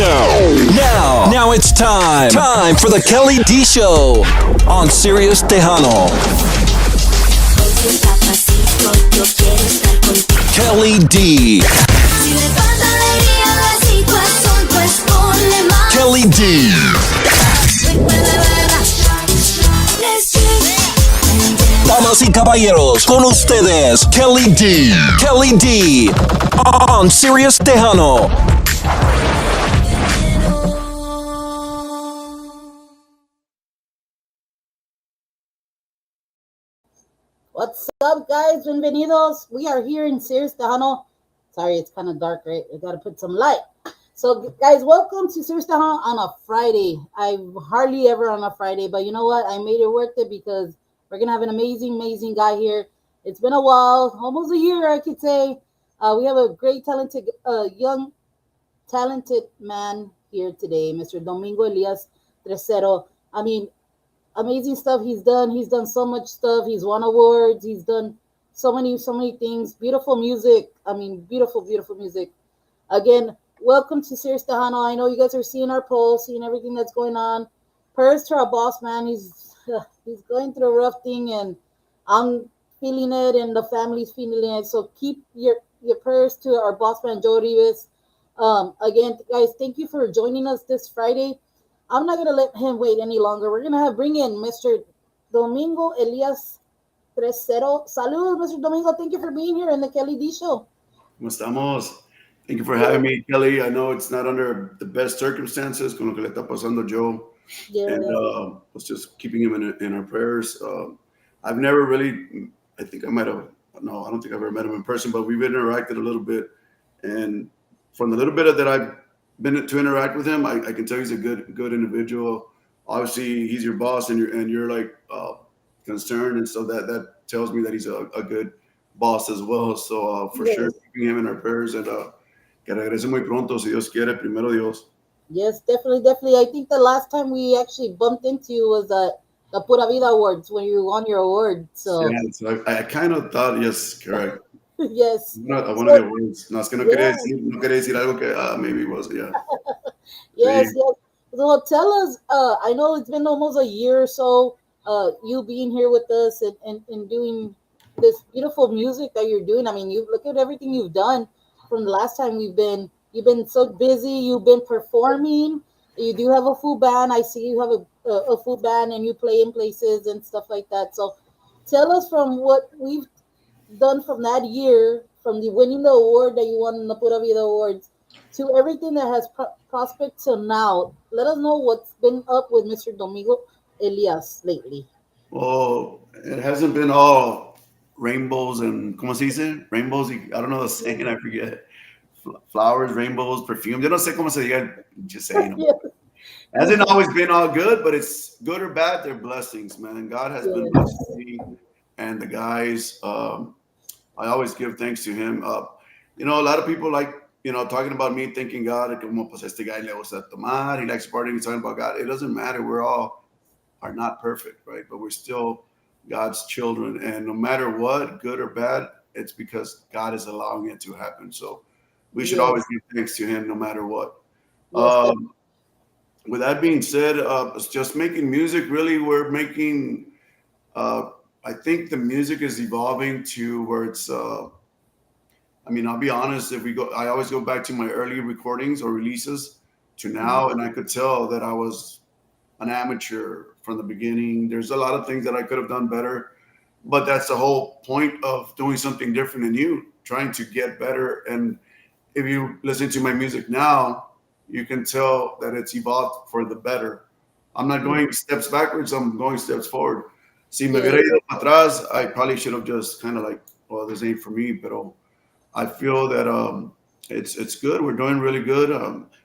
Now it's time. Time for the Kelly D Show on Sirius Tejano. Kelly D. Kelly D. Damas y caballeros, con ustedes, Kelly D. Kelly D. On Sirius Tejano. What's up, guys? Bienvenidos. We are here in Sirius Tejano. Sorry, it's kind of dark, right? I gotta put some light. So, guys, welcome to Sirius Tejano on a Friday. I'm hardly ever on a Friday, but you know what? I made it worth it because we're gonna have an amazing guy here. It's been a while, almost a year, I could say. We have a great, talented, young, talented man here today, Mr. Domingo Elias. I mean, amazing stuff he's done. He's done so much stuff. He's won awards. He's done so many things. Beautiful music. I mean, beautiful music. Again, welcome to Sirius Tejano. I know you guys are seeing our polls, seeing everything that's going on. Prayers to our boss, man. He's going through a rough thing, and I'm feeling it, and the family's feeling it. So keep your prayers to our boss man, Joe Rivas. Again, guys, thank you for joining us this Friday. I'm not gonna let him wait any longer. We're gonna bring in Mr. Domingo Elias 30. Salud, Mr. Domingo. Thank you for being here in the Kelly D Show. ¿Cómo estamos? Thank you for having me, Kelly. I know it's not under the best circumstances con lo que le está pasando Joe. Yeah. And was just keeping him in our prayers. I've never really, I think I might have, no, I don't think I've ever met him in person, but we've interacted a little bit. And from the little bit that I've been to interact with him, I can tell he's a good individual. Obviously, he's your boss, and you're like concerned, and so that tells me that he's a good boss as well. So for sure, keeping him in our prayers, and que regrese muy pronto, si Dios quiere, primero Dios. Yes, definitely. I think the last time we actually bumped into was the Pura Vida Awards when you won your award. So yeah, so I kind of thought, yes, correct. Yes. One of the awards. No, es que no quería decir algo que maybe was, yeah. Yes. So tell us, I know it's been almost a year or so, you being here with us and doing this beautiful music that you're doing. I mean, you look at everything you've done from the last time you've been so busy. You've been performing. You do have a full band. I see you have a full band, and you play in places and stuff like that. So tell us from what we've done from that year, from the winning the award that you won in the Pura Vida Awards, to everything that has prospected till now. Let us know what's been up with Mr. Domingo Elias lately. Well, it hasn't been all rainbows and, ¿cómo se dice? Rainbows, I don't know the saying, I forget. Flowers, rainbows, perfume. Yo no sé cómo se diga, just saying. Yes. Hasn't always been all good, but it's good or bad, they're blessings, man. God has been blessing me and the guys. I always give thanks to him. A lot of people like, talking about me, thinking God, como pues este guy le gusta tomar, he likes partying, he's talking about God. It doesn't matter. We're all are not perfect, right? But we're still God's children. And no matter what, good or bad, it's because God is allowing it to happen. So we should always give thanks to him no matter what. Yes, with that being said, it's just making music. Really, we're making, I think the music is evolving to where it's, I'll be honest, I always go back to my early recordings or releases to now, and I could tell that I was an amateur from the beginning. There's a lot of things that I could have done better, but that's the whole point of doing something different and new, trying to get better. And if you listen to my music now, you can tell that it's evolved for the better. I'm not going steps backwards, I'm going steps forward. Si me hubiera ido para atrás, I probably should have just kind of like, well, this ain't for me, but I feel that it's good. We're doing really good.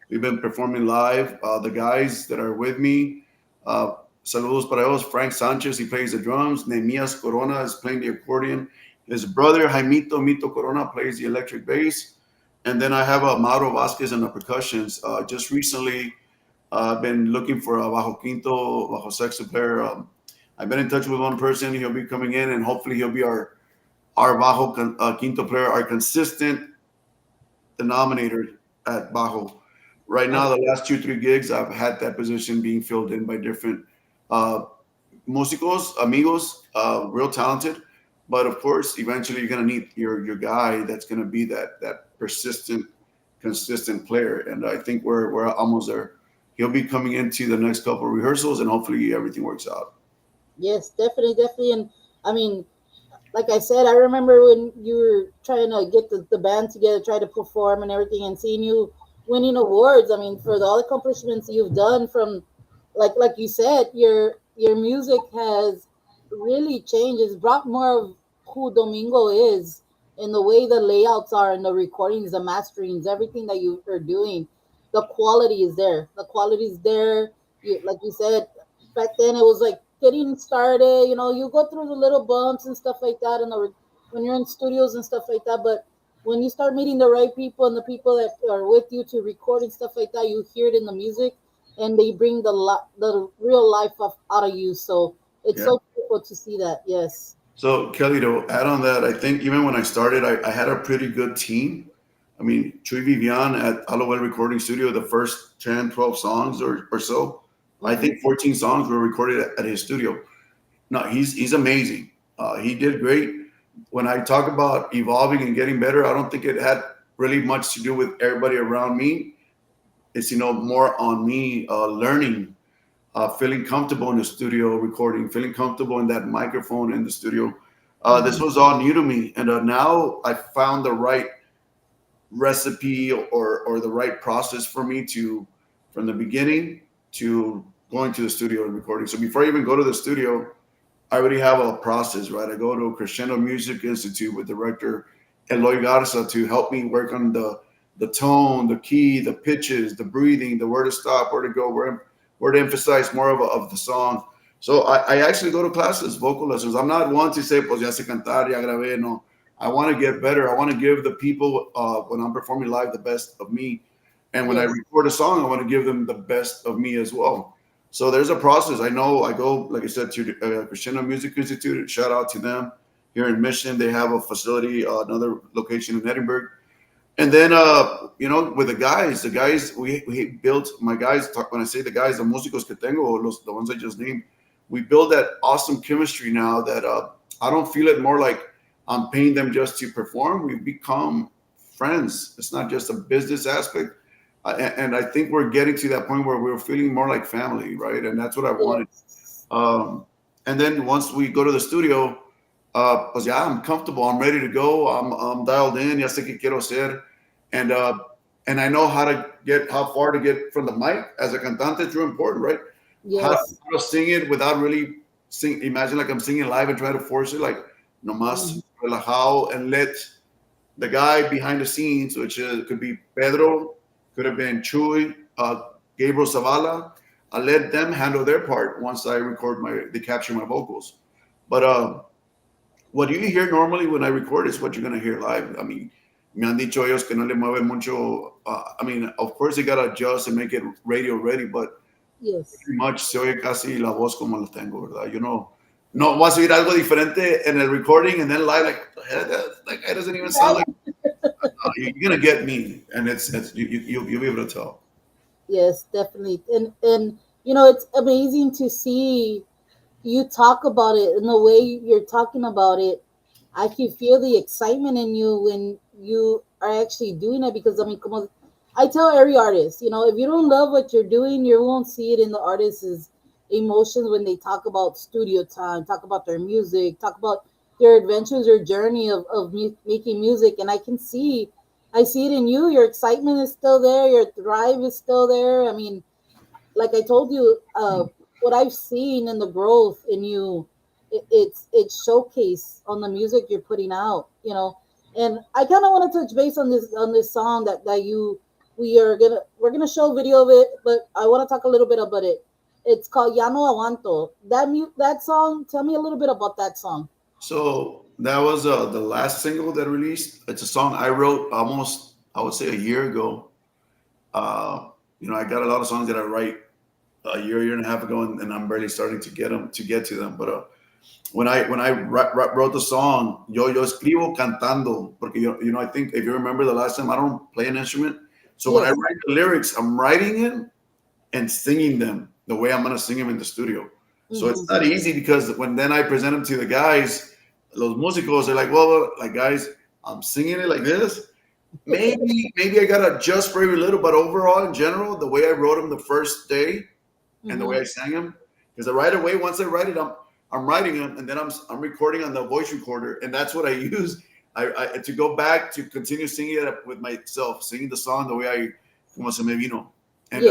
We've been performing live. The guys that are with me, saludos para ellos. Frank Sanchez, he plays the drums. Nehemias Corona is playing the accordion. His brother, Jaimito Mito Corona, plays the electric bass. And then I have Mauro Vasquez on the percussions. Just recently, I've been looking for a bajo quinto, bajo sexto player. I've been in touch with one person. He'll be coming in, and hopefully he'll be our bajo quinto player, our consistent denominator at bajo. Right I, now, the last 2, 3 gigs, I've had that position being filled in by different uh, músicos, amigos, real talented. But of course, eventually you're gonna need your guy that's gonna be that persistent, consistent player. And I think we're almost there. He'll be coming into the next couple of rehearsals, and hopefully everything works out. yes, definitely, definitely. And I mean, like I said, I remember when you were trying to get the band together, try to perform and everything, and seeing you winning awards. I mean, for the all accomplishments you've done, from like you said, your music has really changed. It's brought more of who Domingo is, and the way the layouts are, and the recordings, the masterings, everything that you are doing. The quality is there. The quality is there. Like you said, back then it was like getting started. You know, you go through the little bumps and stuff like that, and when you're in studios and stuff like that. But when you start meeting the right people and the people that are with you to record and stuff like that, you hear it in the music, and they bring the real life out of you. So it's Yeah. so beautiful to see that. Yes. So Kelly, to add on that, I think even when I started, I had a pretty good team. I mean, Chuy Vivian at Hallowell Recording Studio, the first 10, 12 songs or so, I Hmm. think 14 songs were recorded at his studio. No, he's amazing. He did great. When I talk about evolving and getting better, I don't think it had really much to do with everybody around me. It's more on me learning, feeling comfortable in the studio recording, feeling comfortable in that microphone in the studio. This Hmm. was all new to me, and now I found the right recipe or the right process for me to, from the beginning to going to the studio and recording. So before I even go to the studio, I already have a process, right? I go to Crescendo Music Institute with director Eloy Garza to help me work on the tone, the key, the pitches, the breathing, the where to stop, where to go, where to emphasize more of the song. So I actually go to classes, vocal lessons. I'm not one to say, pues ya sé cantar, ya grabé. No, I want to get better. I want to give the people when I'm performing live the best of me, and when I Yes. record a song, I want to give them the best of me as well. So there's a process. I know I go, like I said, to Crescendo Music Institute. Shout out to them here in Mission. They have a facility, another location in Edinburgh. And then, with the guys, we built, my guys, when I say the guys, the músicos que tengo, the ones I just named, we build that awesome chemistry now that I don't feel it more like I'm paying them just to perform. We've become friends. It's not just a business aspect. And I think we're getting to that point where we're feeling more like family, right? And that's what I wanted. Yes. And then once we go to the studio, pues ya, I'm comfortable. I'm ready to go. I'm dialed in. Ya sé qué quiero hacer. And and I know how far to get from the mic as a cantante. It's real important, right? How Yes. to sing it without really sing. Imagine like I'm singing live and try to force it, like nomás Mhm. relajado and let the guy behind the scenes, which could be Pedro, could have been Chuy, Gabriel Zavala. I let them handle their part once they capture my vocals. But what you hear normally when I record is what you're gonna hear live. I mean, me han dicho ellos que no le mueven mucho. I mean, of course they gotta adjust and make it radio ready, but Yes. pretty much se oye casi la voz como la tengo, ¿verdad? No vas a oír algo diferente en el recording and then live, like, that guy doesn't even sound Right? like. You're gonna get me, and it's you'll be able to tell. Yes, definitely. And it's amazing to see you talk about it and the way you're talking about it. I can feel the excitement in you when you are actually doing it, because I mean, come on, I tell every artist, if you don't love what you're doing, you won't see it in the artist's emotions when they talk about studio time, talk about their music, talk about their adventures or journey of making music. And I see it in you. Your excitement is still there. Your drive is still there. I mean, like I told you, what I've seen in the growth in you, it's showcased on the music you're putting out. And I kind of want to touch base on this song that you we're gonna show a video of it, but I want to talk a little bit about it. It's called Ya No Aguanto. That song. Tell me a little bit about that song. So that was the last single that released. It's a song I wrote almost, I would say, a year ago. I got a lot of songs that I write a year and a half ago, and I'm barely starting to get to them. But when I wrote the song, yo escribo cantando, porque I think if you remember the last time, I don't play an instrument, So when I write the lyrics, I'm writing it and singing them the way I'm going to sing them in the studio. So it's not easy because when then I present them to the guys, los músicos, they're like, well, like guys, I'm singing it like this. Maybe I got to adjust very little, but overall, in general, the way I wrote them the first day and the way I sang them, because right away, once I write it, I'm writing them, and then I'm recording on the voice recorder, and that's what I use. I to go back to continue singing it with myself, singing the song the way I como se me vino, and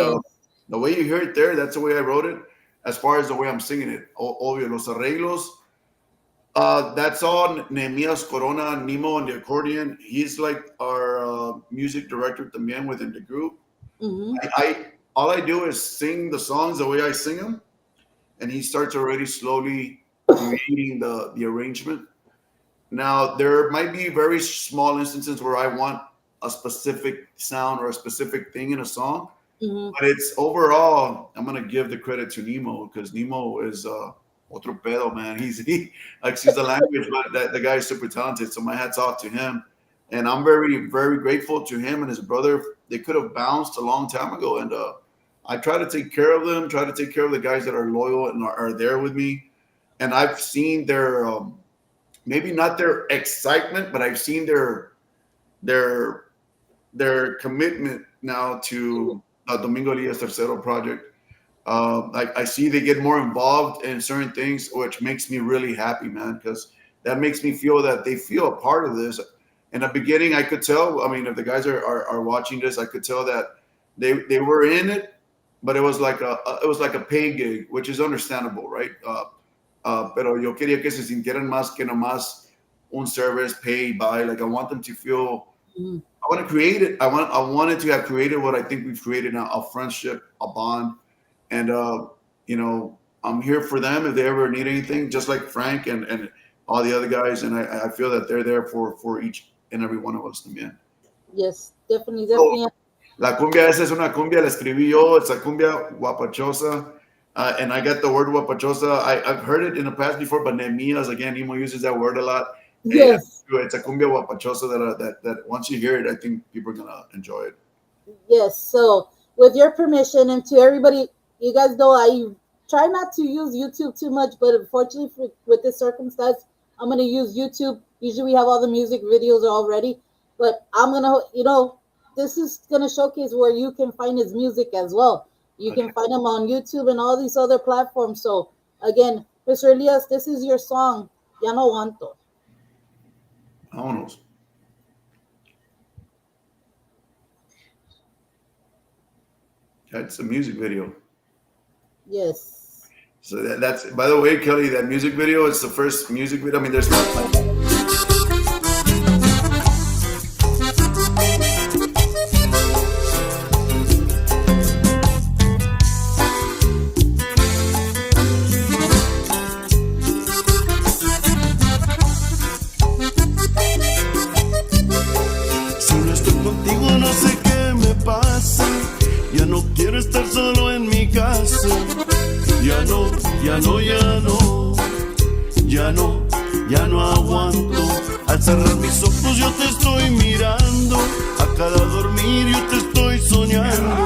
the way you hear it there, that's the way I wrote it. As far as the way I'm singing it, obvio los arreglos. That's all Nehemias Corona, Nemo on the accordion. He's like our music director también within the group. All I do is sing the songs the way I sing them, and he starts already slowly creating the arrangement. Now, there might be very small instances where I want a specific sound or a specific thing in a song, but it's overall, I'm going to give the credit to Nemo because Nemo is otro pedo, man. He excuse the language, but the guy is super talented. So my hat's off to him. And I'm very, very grateful to him and his brother. They could have bounced a long time ago. And I try to take care of them, try to take care of the guys that are loyal and are there with me. And I've seen their, maybe not their excitement, but I've seen their commitment now to the Domingo Elias Tercero project. I see they get more involved in certain things, which makes me really happy, man, because that makes me feel that they feel a part of this. In the beginning, I could tell, I mean, if the guys are watching this, I could tell that they were in it, but it was like a pay gig, which is understandable, right? Pero yo quería que se sintieran más que nomás un service paid by. Like I want them to feel. I want to create it. I wanted to have created what I think we've created now: a friendship, a bond, and I'm here for them if they ever need anything. Just like Frank and all the other guys, and I feel that they're there for each and every one of us también. Yes, definitely. So, la cumbia esa es una cumbia, la escribí yo. It's a cumbia guapachosa. And I got the word guapachosa. I've heard it in the past before, but Nehemias, again, Nemo uses that word a lot. Yes. And it's a cumbia guapachosa that once you hear it, I think people are going to enjoy it. Yes. So with your permission and to everybody, you guys know I try not to use YouTube too much, but unfortunately with this circumstance, I'm going to use YouTube. Usually we have all the music videos already, but I'm going to, this is going to showcase where you can find his music as well. You can find him on YouTube and all these other platforms. So again, Mr. Elias, this is your song, Ya No Aguanto. Vámonos. That's a music video. Yes. So that's, by the way, Kelly, that music video is the first music video. I mean, there's not. Ya no aguanto. Al cerrar mis ojos yo te estoy mirando. A cada dormir yo te estoy soñando.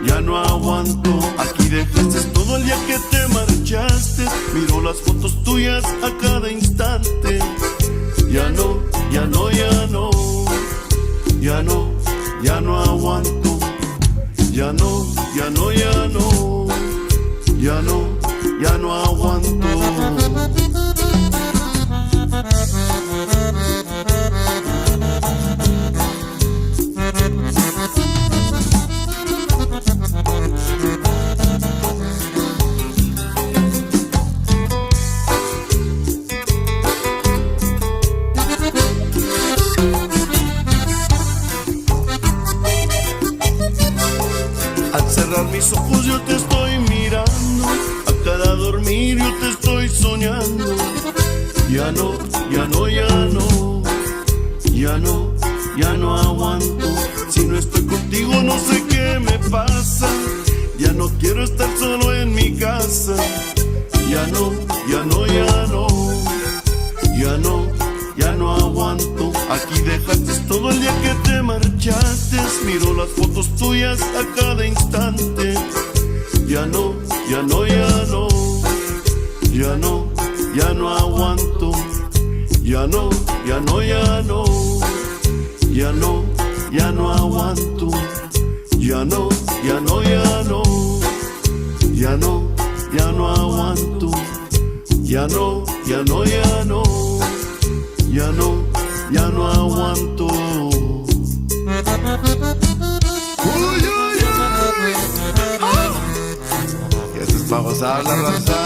Ya no aguanto. Aquí dejaste todo el día que te marchaste. Miro las fotos tuyas a cada instante. Ya no aguanto. Ya no aguanto. Al cerrar mis ojos yo te estoy mirando. A cada dormir yo te estoy soñando. Ya no aguanto. Si no estoy contigo no sé qué me pasa. Ya no quiero estar solo en mi casa. ya no aguanto. Aquí dejaste todo el día que te marchaste. Miro las fotos tuyas a cada instante. Ya no, ya no, ya no, ya no, ya no aguanto. Ya no, ya no, ya no, ya no, ya no aguanto. Ya no, ya no, ya no, ya no, ya no aguanto. Ya no, ya no, ya no, ya no, ya no aguanto. Uy, uy, uy. Y esto es para gozar la raza.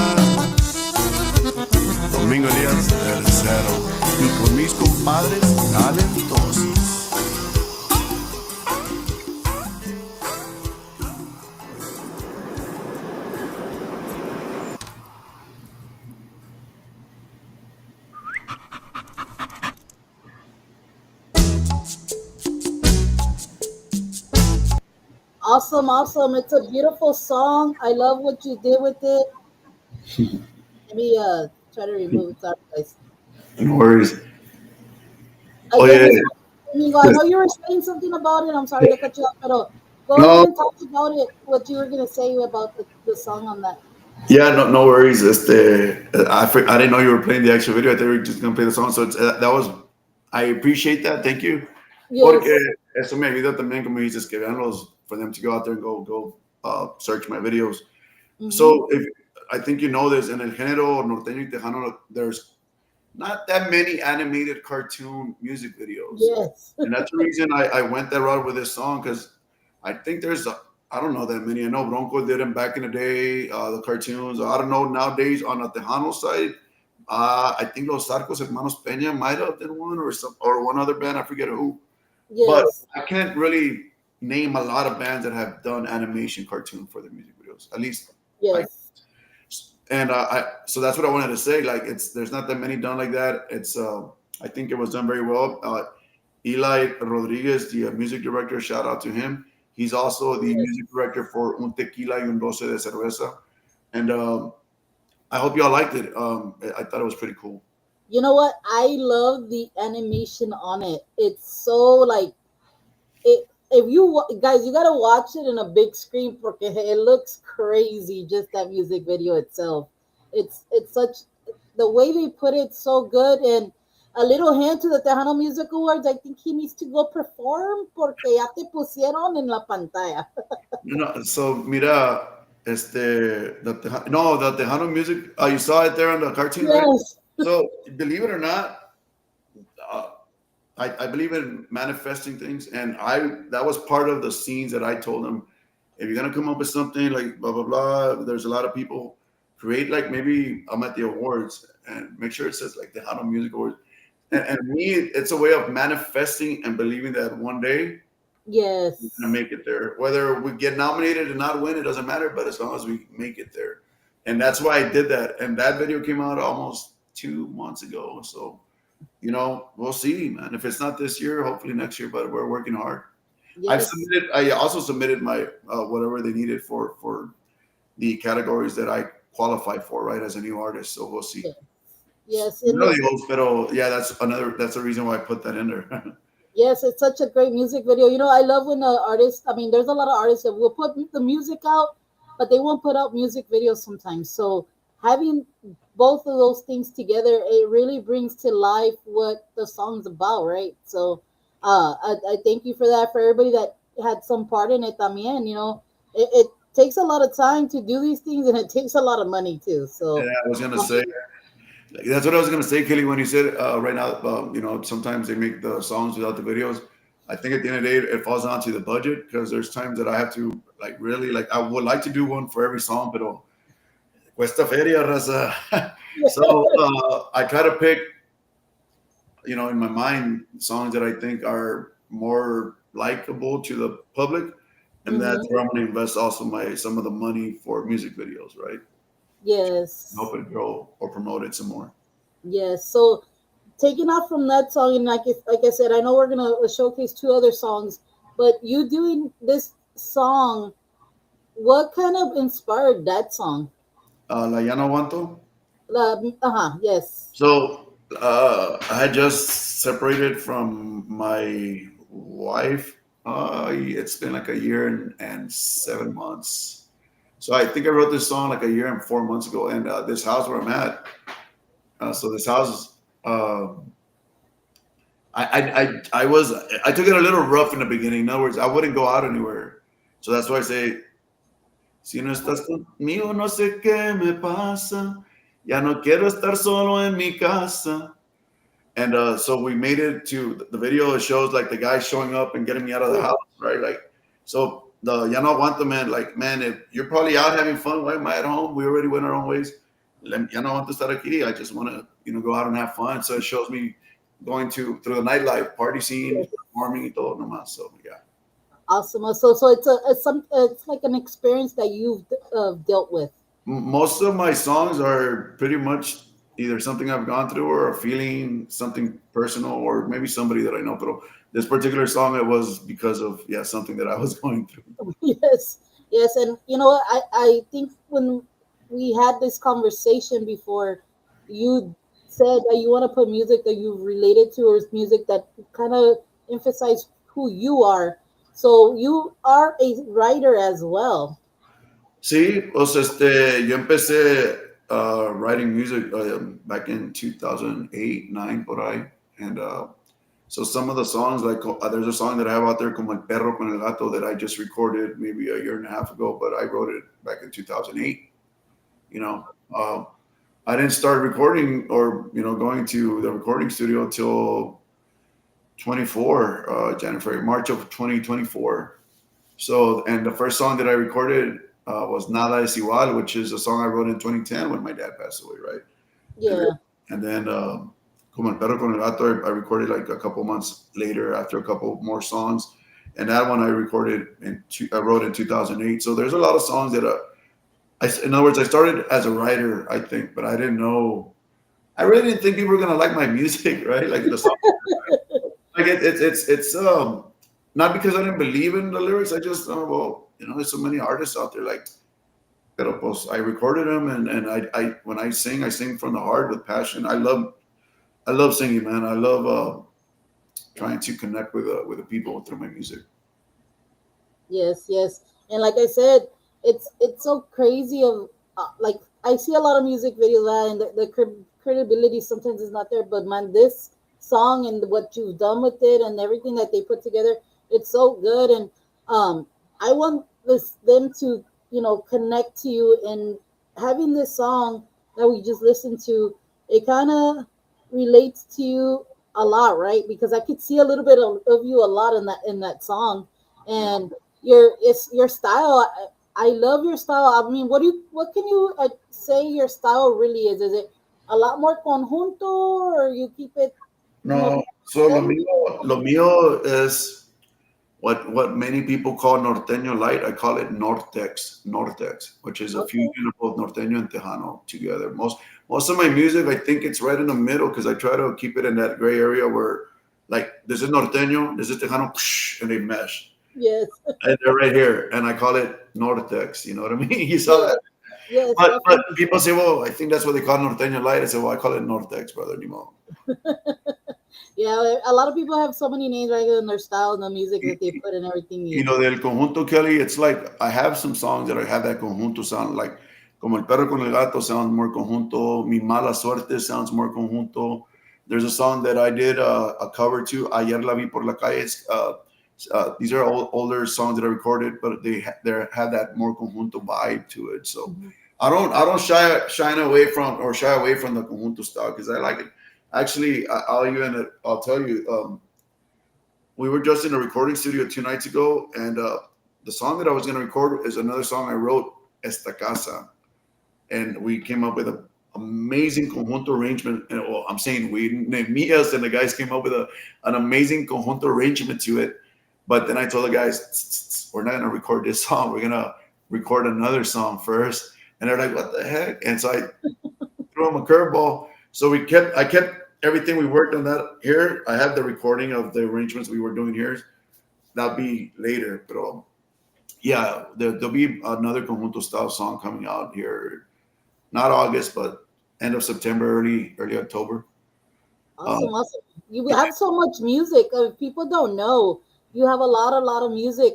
Domingo Elias, tercero. Y con mis compadres talentosos. Awesome, awesome. It's a beautiful song. I love what you did with it. Let me try to remove it. Sorry, guys. No worries. I Oh get yeah. this. Domingo, I know you were saying something about it. I'm sorry to cut you off, but go ahead No, and talk about it. What you were gonna say about the song on that. yeah, no worries. I didn't know you were playing the actual video. I thought you were just gonna play the song. So that was, I appreciate that. Thank you. Porque Yes. eso me ayuda también, como dices, que vean for them to go out there and go search my videos. Mm-hmm. So if I think you know this, in el género norteño y tejano, there's not that many animated cartoon music videos. Yes. And that's the reason I went that route with this song, because I think I don't know that many. I know Bronco did them back in the day, the cartoons. I don't know nowadays on the Tejano side. I think Los Sarcos Hermanos Peña might have done one, or one other band. I forget who. But Yes. I can't really name a lot of bands that have done animation cartoon for their music videos. At least, like, Yes. and so that's what I wanted to say. Like, there's not that many done like that. I think it was done very well. Eli Rodriguez, the music director, shout out to him. He's also the Yes. music director for Un Tequila y un Doce de Cerveza. And I hope y'all liked it. I thought it was pretty cool. You know what? I love the animation on it. It's so like it. If you guys, you gotta watch it in a big screen porque it looks crazy. Just that music video itself. It's such the way they put it so good. And a little hint to the Tejano Music Awards. I think he needs to go perform porque ya te pusieron en la pantalla. So mira, the Tejano music. You saw it there on the cartoon, right? Yes. So believe it or not, uh, I believe in manifesting things, and that was part of the scenes that I told them. If you're gonna come up with something like blah blah blah, there's a lot of people, create, like, maybe I'm at the awards and make sure it says like the Hano Music Awards. And me, it's a way of manifesting and believing that one day we're Yes. gonna make it there. Whether we get nominated and not win, it doesn't matter. But as long as we make it there, and that's why I did that. And that video came out almost 2 months ago. So we'll see, man. If it's not this year, hopefully next year. But we're working hard. Yes. I also submitted my whatever they needed for the categories that I qualify for, right, as a new artist. So we'll see. Yes. No, pero yeah, that's the reason why I put that in there. Yes, it's such a great music video. I love when the artists, I mean, there's a lot of artists that will put the music out, but they won't put out music videos sometimes. So having both of those things together, it really brings to life what the song's about, right? So I thank you for that. For everybody that had some part in it también, it takes a lot of time to do these things, and it takes a lot of money too. Yeah, So I was gonna say. That's what I was gonna say, Kelly. When you said right now, sometimes they make the songs without the videos. I think at the end of the day, it falls down to the budget, because there's times that I have to, like, really, like, I would like to do one for every song, pero cuesta feria, raza. So I try to pick, in my mind, songs that I think are more likable to the public, and that's mhm. where I'm gonna invest also some of the money for music videos, right? Yes. Help it grow or promote it some more. Yes. So taking off from that song, and like I said, I know we're gonna showcase two other songs, but you doing this song, what kind of inspired that song? La Ya No Aguanto. Yes. So I had just separated from my wife. It's been like a year and 7 months. So I think I wrote this song like a year and 4 months ago. And this house where I'm at, so this house, uh, I took it a little rough in the beginning. In other words, I wouldn't go out anywhere. So that's why I say, si no estás conmigo, no sé qué me pasa. Ya no quiero estar solo en mi casa. And so we made it to the video. It shows like the guy showing up and getting me out of the Yeah. house, right? Like, so the ya no aguanta man, like, man, if you're probably out having fun, why am I at home? We already went our own ways. Ya no aguanto estar aquí. I just want to, go out and have fun. So it shows me going through the nightlife, party scene, Yes. performing y todo nomás. So yeah. Awesome. So it's like an experience that you've dealt with. Most of my songs are pretty much either something I've gone through or a feeling, something personal, or maybe somebody that I know. But this particular song, it was because of something that I was going through. Yes, yes, and I think when we had this conversation before, you said that you want to put music that you related to, or music that kind of emphasize who you are. So you are a writer as well. Sí, o sea, yo empecé writing music back in 2008, 9, por ahí. And so some of the songs, like there's a song that I have out there, como El Perro con el Gato, that I just recorded maybe a year and a half ago, but I wrote it back in 2008. You know, I didn't start recording or, going to the recording studio until 24, January, March of 2024. So, and the first song that I recorded was Nada es Igual, which is a song I wrote in 2010 when my dad passed away, right? And then, Yeah, Como El Perro con el Gato, I recorded like a couple months later after a couple more songs. And that one I recorded I wrote in 2008. So there's a lot of songs that, in other words, I started as a writer, I think, but I didn't know, I really didn't think people were going to like my music, right? Like the song, like it's not because I didn't believe in the lyrics. I just, oh, well, there's so many artists out there, like, pero pues I recorded them, and I when I sing from the heart with passion. I love singing, man. I love trying to connect with the people through my music. yes, yes, and like I said, it's so crazy of like I see a lot of music videos and the credibility sometimes is not there, but man, this song and what you've done with it and everything that they put together, it's so good, and I want them to connect to you, and having this song that we just listened to, it kind of relates to you a lot, right? Because I could see a little bit of you a lot in that song, and your style. I love your style. I mean, what can you say your style really is? Is it a lot more conjunto, or you keep it more No, so lo steady? mío, lo mío is what many people call norteño light. I call it Nortex, which is a Okay. fusion of both norteño and tejano together. Most of my music, I think it's right in the middle because I try to keep it in that gray area where, like, this is norteño, this is tejano, and they mesh, Yes. and they're right here, and I call it Nortex. You know what I mean? You saw Yes. that, Yes. but Definitely. people say, well, I think that's what they call norteño light. I say, well, I call it Nortex, brother. Ni modo. Yeah. A lot of people have so many names right in their style and the music that they put and everything. Del conjunto Kelly, it's like I have some songs that I have that conjunto sound like, como El Perro con el Gato sounds more conjunto. Mi Mala Suerte sounds more conjunto. There's a song that I did a cover to, Ayer la vi por la calle. These are older songs that I recorded, but they have that more conjunto vibe to it. So Mhm. I don't shy away from the conjunto style because I like it. Actually, I'll tell you. We were just in a recording studio 2 nights ago, and the song that I was going to record is another song I wrote, Esta Casa, and we came up with an amazing conjunto arrangement. And, well, I'm saying we, me, us, and the guys came up with an amazing conjunto arrangement to it. But then I told the guys, "Tsk, tsk, tsk, we're not going to record this song. We're going to record another song first." And they're like, "What the heck?" And so I threw them a curveball. So I kept everything we worked on that here. I have the recording of the arrangements we were doing here. That'll be later, but yeah, there'll be another conjunto style song coming out here, not August, but end of September, early October. Uh, Awesome, awesome. You have so much music. People don't know you have a lot of music.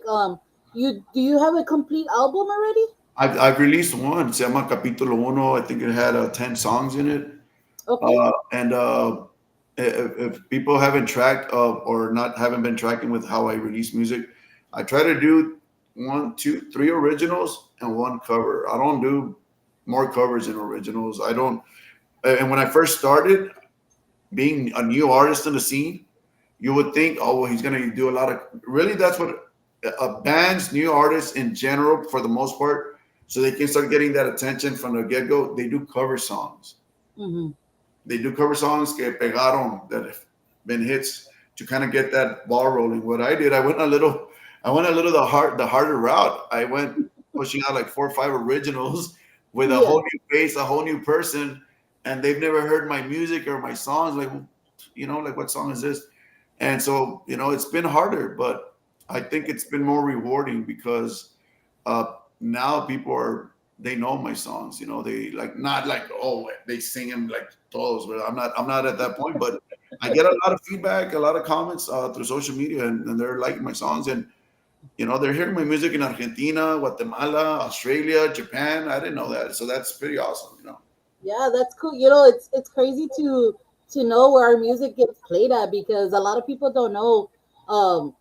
You have a complete album already? I've released one, se llama Capítulo Uno. I think it had 10 songs in it. Okay. And if people haven't tracked or not haven't been tracking with how I release music, I try to do one, two, three originals and one cover. I don't do more covers than originals. I don't. And when I first started being a new artist in the scene, you would think, oh, well, he's gonna do a lot of. Really, that's what bands, new artists in general, for the most part, so they can start getting that attention from the get go. They do cover songs. Mm-hmm. They do cover songs que pegaron, that have been hits, to kind of get that ball rolling. What I did, I went a little the harder route. I went pushing out like 4 or 5 originals with a Yeah. whole new face, a whole new person, and they've never heard my music or my songs. Like, like, what song is this? And so, it's been harder, but I think it's been more rewarding because uh, now people they know my songs. They like, not like, oh, they sing them like todos. But I'm not at that point. But I get a lot of feedback, a lot of comments through social media, and they're liking my songs, and they're hearing my music in Argentina, Guatemala, Australia, Japan. I didn't know that, so that's pretty awesome. Yeah, that's cool. It's crazy to know where our music gets played at because a lot of people don't know. Um,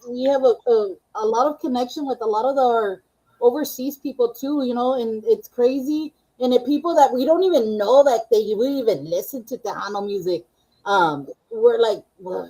we have a lot of connection with a lot of our overseas people too. And it's crazy. And the people that we don't even know that they would even listen to Tejano music. We're like, well,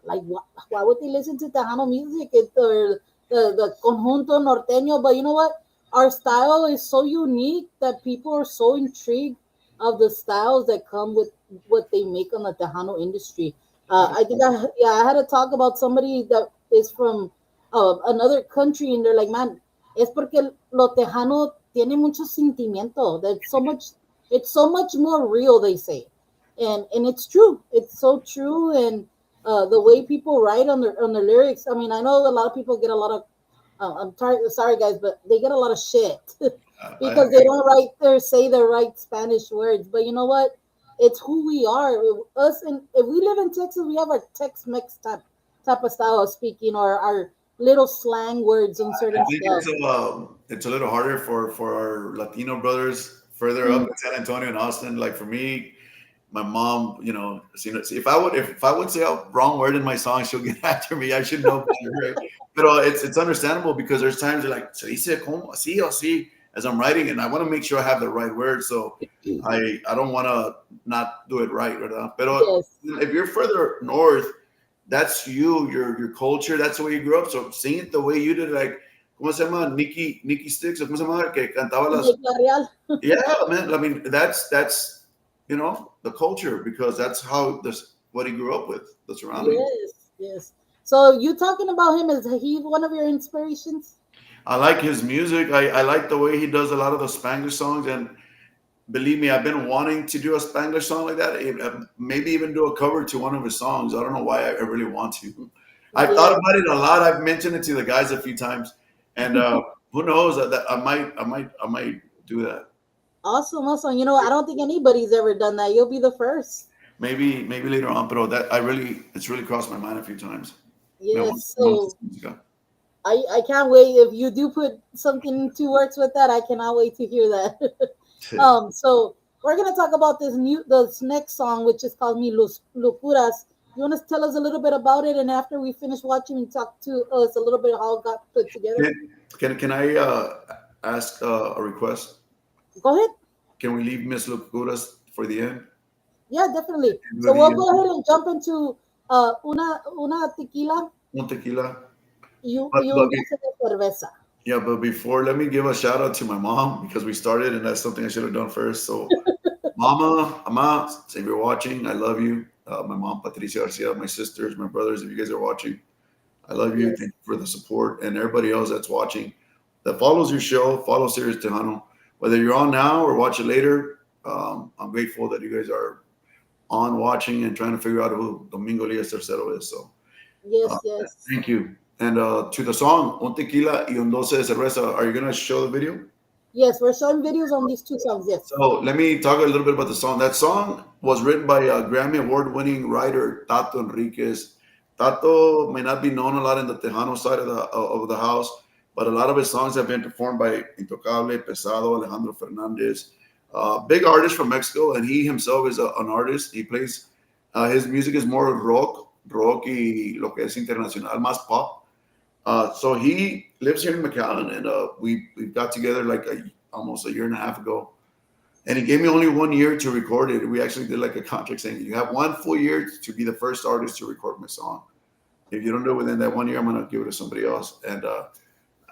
like why would they listen to Tejano music? Or the conjunto norteño, but you know what? Our style is so unique that people are so intrigued of the styles that come with what they make on the Tejano industry. I think I had to talk about somebody that is from another country, and they're like, man, es porque lo Tejano tiene mucho sentimiento. It's so much more real, they say, and it's true. It's so true, and the way people write on the lyrics. I mean, I know a lot of people get a lot of sorry guys, but they get a lot of shit because they don't write or say the right Spanish words. But you know what? It's who we are. Us, and if we live in Texas, we have our Tex-Mex type of style of speaking, or our little slang words and I certain think stuff. it's a little harder for our Latino brothers further up Mm, in San Antonio and Austin. Like, for me, my mom, if I would say a wrong word in my song, she'll get after me. I should know better, right? But it's understandable because there's times you're like, se dice como así o así, as I'm writing, and I want to make sure I have the right word. So I don't want to not do it right, ¿verdad? Pero yes, if you're further north, that's your culture, that's the way you grew up. So sing it the way you did, like, ¿cómo se llama? Nikki Sticks, ¿cómo se llama? Que cantaba las. Nick Real. Yeah, man. I mean, that's the culture, because that's how this what he grew up with, the surroundings. Yes, yes. So you talking about him? Is he one of your inspirations? I like his music. I like the way he does a lot of the Spanglish songs, and believe me, I've been wanting to do a Spanglish song like that. Maybe even do a cover to one of his songs. I don't know why I really want to. I've thought Yeah. about it a lot. I've mentioned it to the guys a few times, and who knows, that I might do that. Awesome, awesome. I don't think anybody's ever done that. You'll be the first. Maybe later on, but it's really crossed my mind a few times. Me Yes. gusta So música. I can't wait. If you do put something to works with that, I cannot wait to hear that. So we're gonna talk about this next song, which is called Mi Locuras. You want to tell us a little bit about it, and after we finish watching, and talk to us a little bit how it got put together. Can I ask a request? Go ahead. Can we leave Miss Locuras for the end? Yeah, definitely. So we'll Everybody, go ahead and jump into una tequila un tequila. y un dulce de cerveza. Yeah, but before, let me give a shout out to my mom, because we started, and that's something I should have done first. So, Ama, if you're watching, I love you. My mom, Patricia Garcia, my sisters, my brothers, if you guys are watching, I love you. Yes. Thank you for the support, and everybody else that's watching, that follows your show, follow Sirius Tejano. Whether you're on now or watch it later, I'm grateful that you guys are on watching and trying to figure out who Domingo Elias Tercero is. So, Yes, uh, yes. thank you. And to the song, Un Tequila y un Doce de Cerveza, are you going to show the video? Yes, we're showing videos on these two songs. Yes. So let me talk a little bit about the song. That song was written by a Grammy Award-winning writer, Tato Enriquez. Tato may not be known a lot in the Tejano side of the house, but a lot of his songs have been performed by Intocable, Pesado, Alejandro Fernandez, big artist from Mexico, and he himself is an artist. He plays, his music is more rock y lo que es internacional, más pop. So he lives here in McAllen, and we got together like almost a year and a half ago. And he gave me only 1 year to record it. We actually did like a contract saying, you have 1 full year to be the first artist to record my song. If you don't do it within that 1 year, I'm going to give it to somebody else. And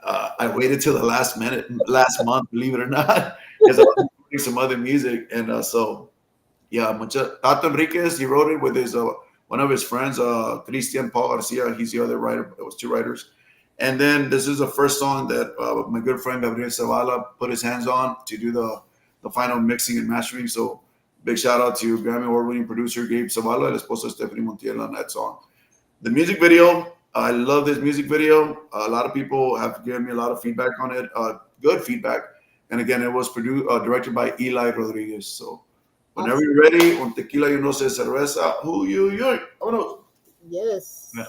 I waited till the last month, believe it or not, because I was doing some other music. And so, yeah, Tato Enriquez, he wrote it with his one of his friends, Christian Paul Garcia. He's the other writer. It was 2 writers. And then this is the first song that my good friend Gabriel Zavala put his hands on to do the final mixing and mastering. So big shout out to Grammy Award-winning producer Gabe Zavala, el esposo Stephanie Montiel on that song. The music video, I love this music video. A lot of people have given me a lot of feedback on it, good feedback. And again, it was directed by Eli Rodriguez. So whenever you're ready, un tequila y unos de cerveza, vámonos. Yes. Yeah.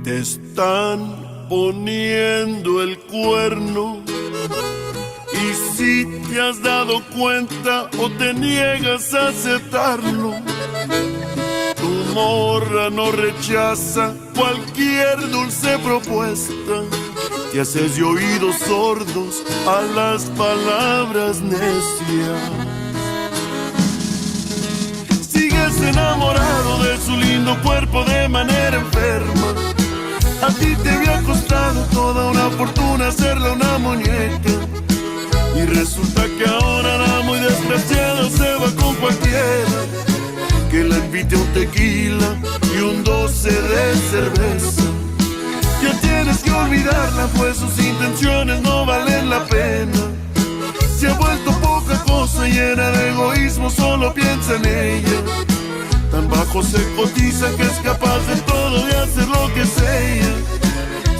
Te están poniendo el cuerno y si te has dado cuenta o te niegas a aceptarlo, tu morra no rechaza cualquier dulce propuesta. Te haces de oídos sordos a las palabras necias. Sigues enamorado de su lindo cuerpo de manera enferma. A ti te había costado toda una fortuna hacerle una muñeca. Y resulta que ahora la muy desgraciada se va con cualquiera que la invite a un tequila y un 12 de cerveza. Ya tienes que olvidarla, pues sus intenciones no valen la pena. Se ha vuelto poca cosa, llena de egoísmo, solo piensa en ella. Tan bajo se cotiza que es capaz de todo, de hacer lo que sea.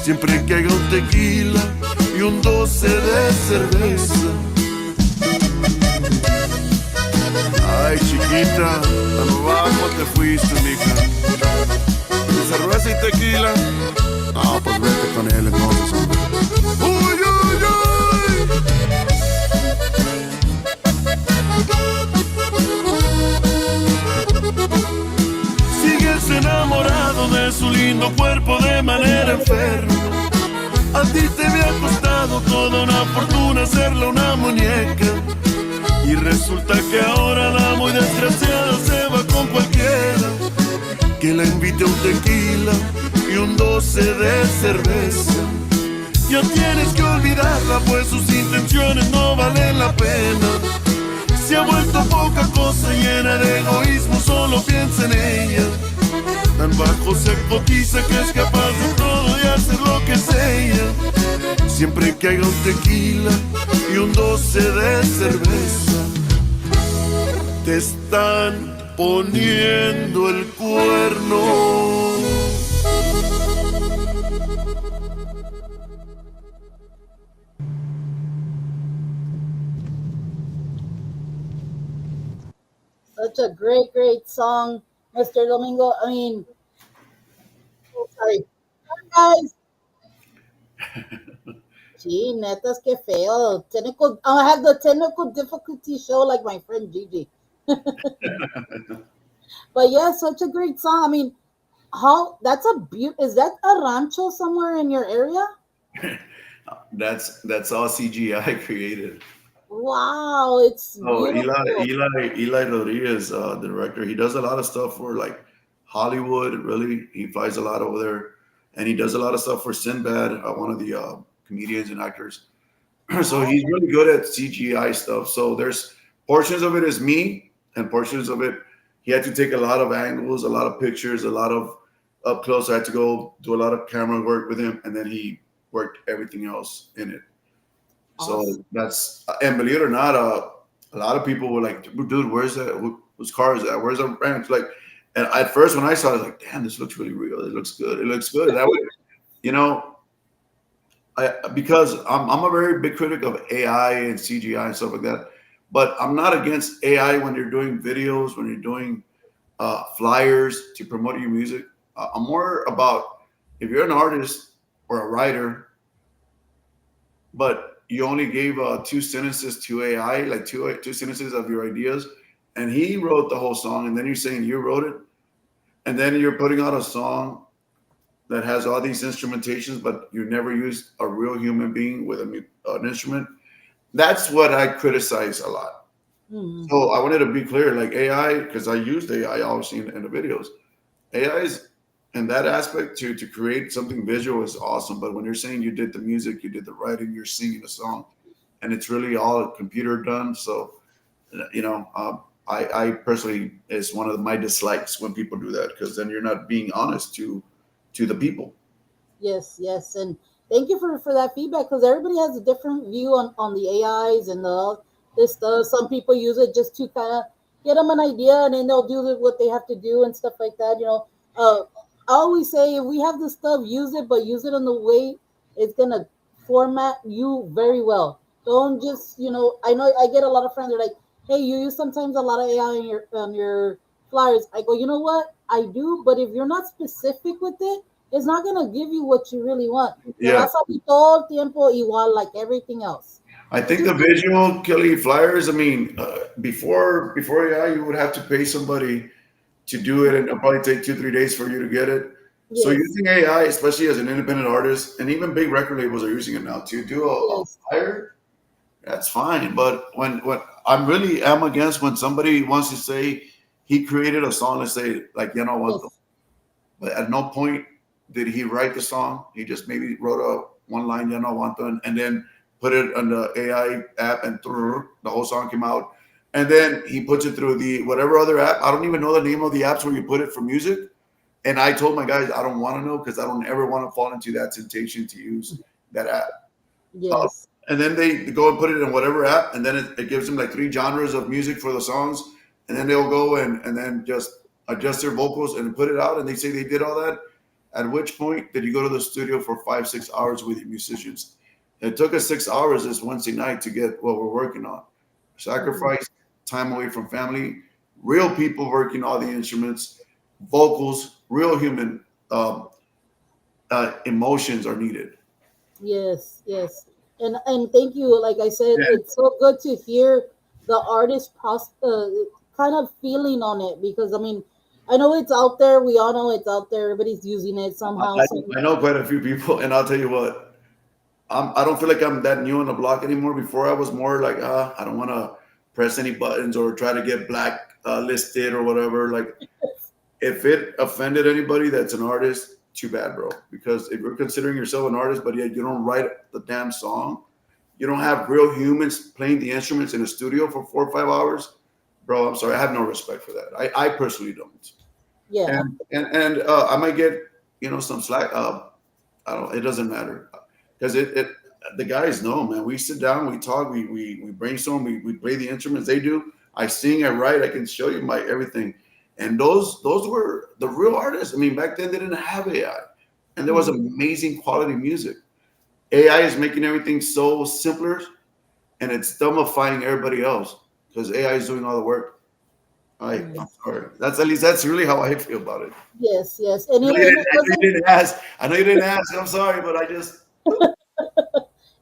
Siempre que haga un tequila y un 12 de cerveza. Ay, chiquita, tan bajo te fuiste, mija. ¿De cerveza y tequila? No, pues vete con él entonces, hombre. ¡Uy, uy, uy! Sigues enamorado de su lindo cuerpo de manera enferma. A ti te había costado toda una fortuna hacerle una muñeca. Y resulta que ahora la muy desgraciada se va con cualquiera que la invite a un tequila y un 12 de cerveza. Ya tienes que olvidarla, pues sus intenciones no valen la pena. Se ha vuelto poca cosa, llena de egoísmo, solo piensa en ella. Tan bajo se cotiza que es capaz de todo y hacer lo que sea. Siempre que haya un tequila y un 12 de cerveza. Te están poniendo el cuerno. Such a great song, Mr. Domingo. I mean, oh, sorry. Guys. Gee, netas, que feo. I have the technical difficulty show like my friend Gigi. But yeah, such a great song. I mean, that's is that a rancho somewhere in your area? That's all CGI created. Wow, it's Eli Rodriguez, the director. He does a lot of stuff for like Hollywood. Really, he flies a lot over there. and he does a lot of stuff for Sinbad, one of the comedians and actors. So Oh, he's really good at CGI stuff. So there's portions of it is me, and portions of it he had to take a lot of angles, a lot of pictures, a lot of up close. I had to go do a lot of camera work with him, and then he worked everything else in it. awesome. So that's, and believe it or not, a lot of people were like, "Dude, where's that? Whose car is that? Where's the ranch?" Like, and at first when I saw it, I was like, "Damn, this looks really real. It looks good. It looks good." That way, you know, because I'm a very big critic of AI and CGI and stuff like that, but I'm not against AI when you're doing videos, when you're doing flyers to promote your music. I'm more about if you're an artist or a writer, but you only gave two sentences to AI, like two sentences of your ideas, and he wrote the whole song, and then you're saying you wrote it, and then you're putting out a song that has all these instrumentations, but you never used a real human being with an instrument. That's what I criticize a lot. Mhm. So I wanted to be clear, like AI, because I used AI obviously in the videos. AI is in that aspect to create something visual is awesome. But when you're saying you did the music, you did the writing, you're singing a song, and it's really all computer done. So I personally is one of my dislikes when people do that because then you're not being honest to the people. Yes, yes, and thank you for that feedback because everybody has a different view on the AIs and the this stuff. Some people use it just to kind of get them an idea, and then they'll do what they have to do and stuff like that. I always say if we have this stuff, use it, but use it in the way it's gonna format you very well. Don't just I know I get a lot of friends that are like, hey, you use sometimes a lot of AI on your flyers. I go, you know what? I do, but if you're not specific with it, it's not gonna give you what you really want. Te Yeah, vas a ir todo el tiempo igual like everything else. I So think the just visual Kelly flyers. I mean, before AI, you would have to pay somebody to do it, and it'll probably take 2 3 days for you to get it. So yes, using AI, especially as an independent artist, and even big record labels are using it now to do a yes, flyer. That's fine, but when I'm really am against when somebody wants to say he created a song, let's say like you know what, yes, but at no point did he write the song. He just maybe wrote a one line, you know, want and then put it on the AI app, and the whole song came out. And then he puts it through the whatever other app. I don't even know the name of the apps where you put it for music. And I told my guys I don't want to know because I don't ever want to fall into that temptation to use that app. yes, And then they go and put it in whatever app, and then it gives them like three genres of music for the songs, and then they'll go and then just adjust their vocals and put it out, and they say they did all that. At which point did you go to the studio for 5 6 hours with your musicians? It took us 6 hours this Wednesday night to get what we're working on. mhm, Sacrifice time away from family, real people working all the instruments, vocals, real human emotions are needed. yes, yes. And thank you. Like I said, it's so good to hear the artist kind of feeling on it because I mean, I know it's out there. We all know it's out there. Everybody's using it somehow. So I know quite a few people, and I'll tell you what, I don't feel like I'm that new on the block anymore. Before I was more like, I don't want to press any buttons or try to get black listed or whatever. Like, if it offended anybody that's an artist, too bad, bro. Because if you're considering yourself an artist, but yet you don't write the damn song, you don't have real humans playing the instruments in a studio for 4 or 5 hours, bro. I'm sorry, I have no respect for that. I personally don't. yeah, And I might get some slack. I don't. It doesn't matter because it the guys know, man. We sit down, we talk, we brainstorm, we play the instruments. They do. I sing, I write. I can show you my everything. And those were the real artists. I mean, back then they didn't have AI, and there was mhm, amazing quality music. AI is making everything so simpler, and it's dumbifying everybody else because AI is doing all the work. I'm yes, sorry. That's at least that's really how I feel about it. yes, yes. And I it, know you and didn't, it I know you wasn't. didn't ask. I know you didn't ask. I'm sorry, but I just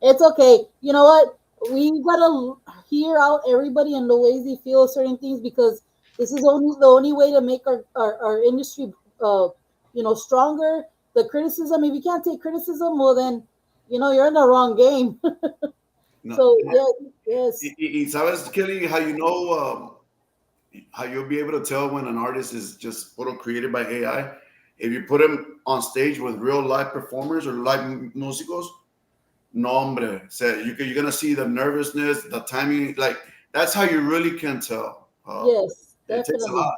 It's okay. You know what? We gotta hear out everybody and the ways they feel certain things because this is only the only way to make our industry stronger. The criticism, if you can't take criticism, well then, you're in the wrong game. no. So yeah, yes. Y sabes, Kelly, how you know how you'll be able to tell when an artist is just photo created by AI? if you put him on stage with real live performers or live músicos, no hombre, you're gonna see the nervousness, the timing. Like that's how you really can tell. Yes, It takes a definitely. lot.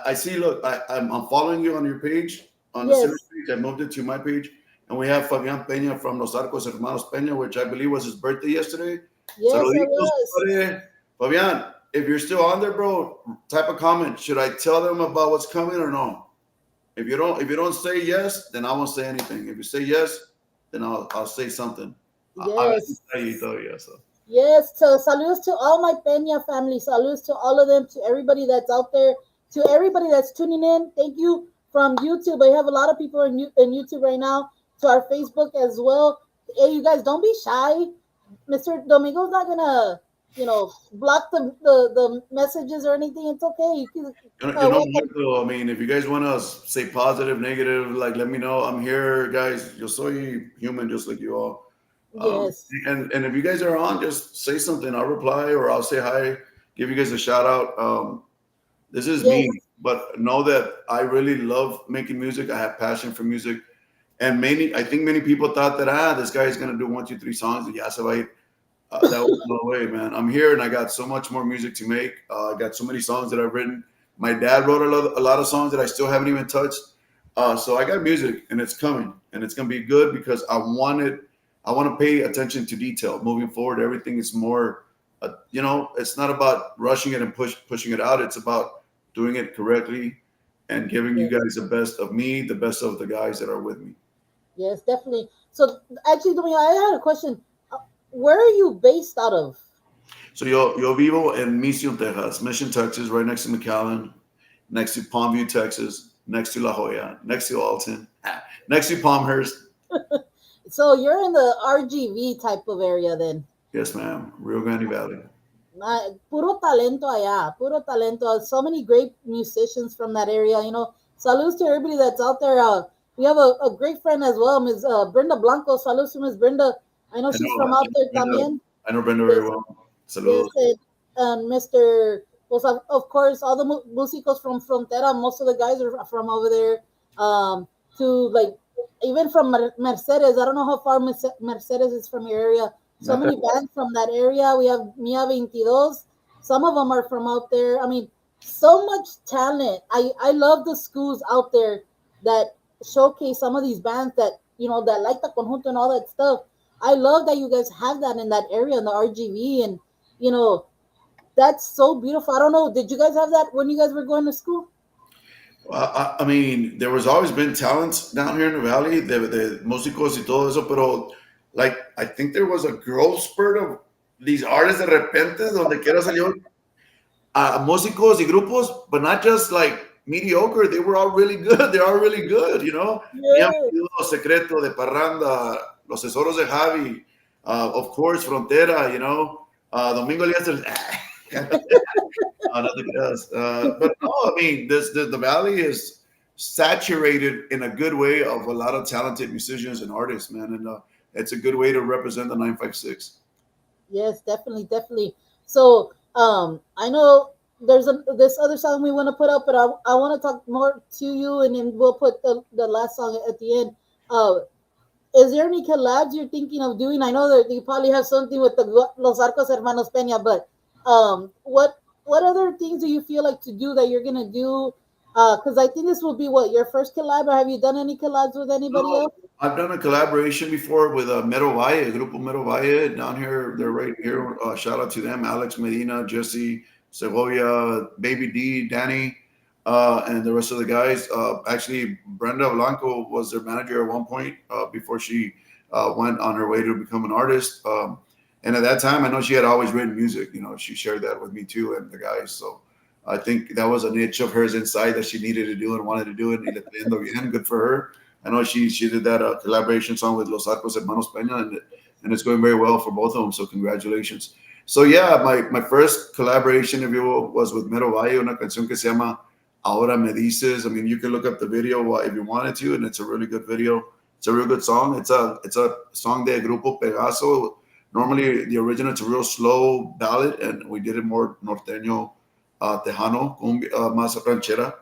I see. Look, I'm following you on your page, on the Yes, series page. I moved it to my page, and we have Fabian Peña from Los Arcos Hermanos Peña, which I believe was his birthday yesterday. yes, it Saluditos, was. compadre. Fabian, if you're still on there, bro, type a comment. Should I tell them about what's coming or no? If you don't say yes, then I won't say anything. If you say yes, then I'll say something. I Yes. tell you though, yeah. So Yes, so saludos to all my Peña family. Saludos to all of them, to everybody that's out there, to everybody that's tuning in. Thank you from YouTube. I have a lot of people in YouTube right now, to our Facebook as well. Hey, you guys, don't be shy. Mr. Domingo's not gonna, block the messages or anything. It's okay. You can you know what, welcome. though? I mean, if you guys want to say positive, negative, like let me know. I'm here, guys. Yo soy human, just like you all. Yes, And if you guys are on, just say something. I'll reply or I'll say hi. Give you guys a shout out. This is yes, me, but know that I really love making music. I have passion for music, and I think many people thought that this guy is gonna do one, two, three songs. And yeah, so that was no way, man. I'm here, and I got so much more music to make. I got so many songs that I've written. My dad wrote a lot of songs that I still haven't even touched. So I got music, and it's coming, and it's gonna be good because I want to pay attention to detail moving forward. Everything is more, it's not about rushing it and pushing it out. It's about doing it correctly and giving you yes, guys the best of me, the best of the guys that are with me. yes, definitely. So actually, Domingo, I had a question. Where are you based out of? So yo vivo en Mission, Texas, Mission, Texas, right next to McAllen, next to Palmview, Texas, next to La Jolla, next to Alton, next to Palmhurst. So you're in the RGV type of area then. Yes, ma'am. Rio Grande Valley. Puro talento allá, puro talento. So many great musicians from that area. Salutes to everybody that's out there. We have a great friend as well, Ms. Brenda Blanco. Salutes to Ms. Brenda. I know I she's know, from out there Brenda. también. I know Brenda very Yes, well. yes, Saludos. and Mr. Well, of course, all the músicos from Frontera. Most of the guys are from over there. To like even from Mercedes. I don't know how far Mercedes is from your area. So Not that many bands from that area. We have Mia 22. Some of them are from out there. I mean, so much talent. I love the schools out there that showcase some of these bands that that like the conjunto and all that stuff. I love that you guys have that in that area in the RGV, and you know that's so beautiful. I don't know. Did you guys have that when you guys were going to school? I mean, there was always been talents down here in the valley, the músicos y todo eso, pero like I think there was a growth spurt of these artists de repente, donde quiera salió músicos y grupos, but not just like mediocre. They were all really good. They're all really good, you know. Mi Yeah. amigo Secreto de Parranda, Los Tesoros de Javi, of course, Frontera, Domingo Elias. Nothing else. But no, I mean, the valley is saturated in a good way of a lot of talented musicians and artists, man, and it's a good way to represent the 956. Yes, definitely, definitely. So, I know there's this other song we want to put up, but I want to talk more to you, and then we'll put the last song at the end. Is there any collabs you're thinking of doing? I know that you probably have something with the Los Arcos Hermanos Peña, but what other things do you feel like to do that you're gonna do? Because I think this will be what your first collab, or have you done any collabs with anybody No, else? I've done a collaboration before with Mero Valle, Grupo Mero Valle down here. They're right here. Shout out to them, Alex Medina, Jesse Segovia, Baby D, Danny, and the rest of the guys. Actually, Brenda Blanco was their manager at one point before she went on her way to become an artist. And at that time, I know she had always written music. She shared that with me too and the guys. So I think that was a niche of hers inside that she needed to do and wanted to do it. Y le está yendo bien. Good for her. I know she did that collaboration song with Los Arcos Hermanos Peña, and it's going very well for both of them. So congratulations. So yeah, my first collaboration, if you will, was with Mero Valle, una canción que se llama Ahora Me Dices. I mean, you can look up the video if you wanted to, and it's a really good video. It's a real good song. It's a song de Grupo Pegaso. Normally, the original, it's a real slow ballad, and we did it more norteño, tejano, más ranchera.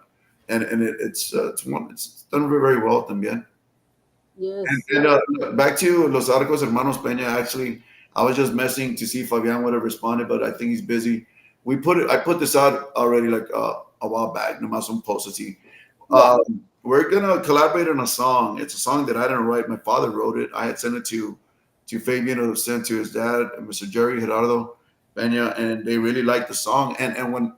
and it's done very, very well también. Yes. And back to Los Arcos Hermanos Peña. Actually, I was just messing to see if Fabian would have responded, but I think he's busy. I put this out already like a while back. Nomás un post así. We're gonna collaborate on a song. It's a song that I didn't write. My father wrote it. I had sent it to Fabian, who sent to his dad, Mr. Jerry Gerardo Peña, and they really liked the song. And when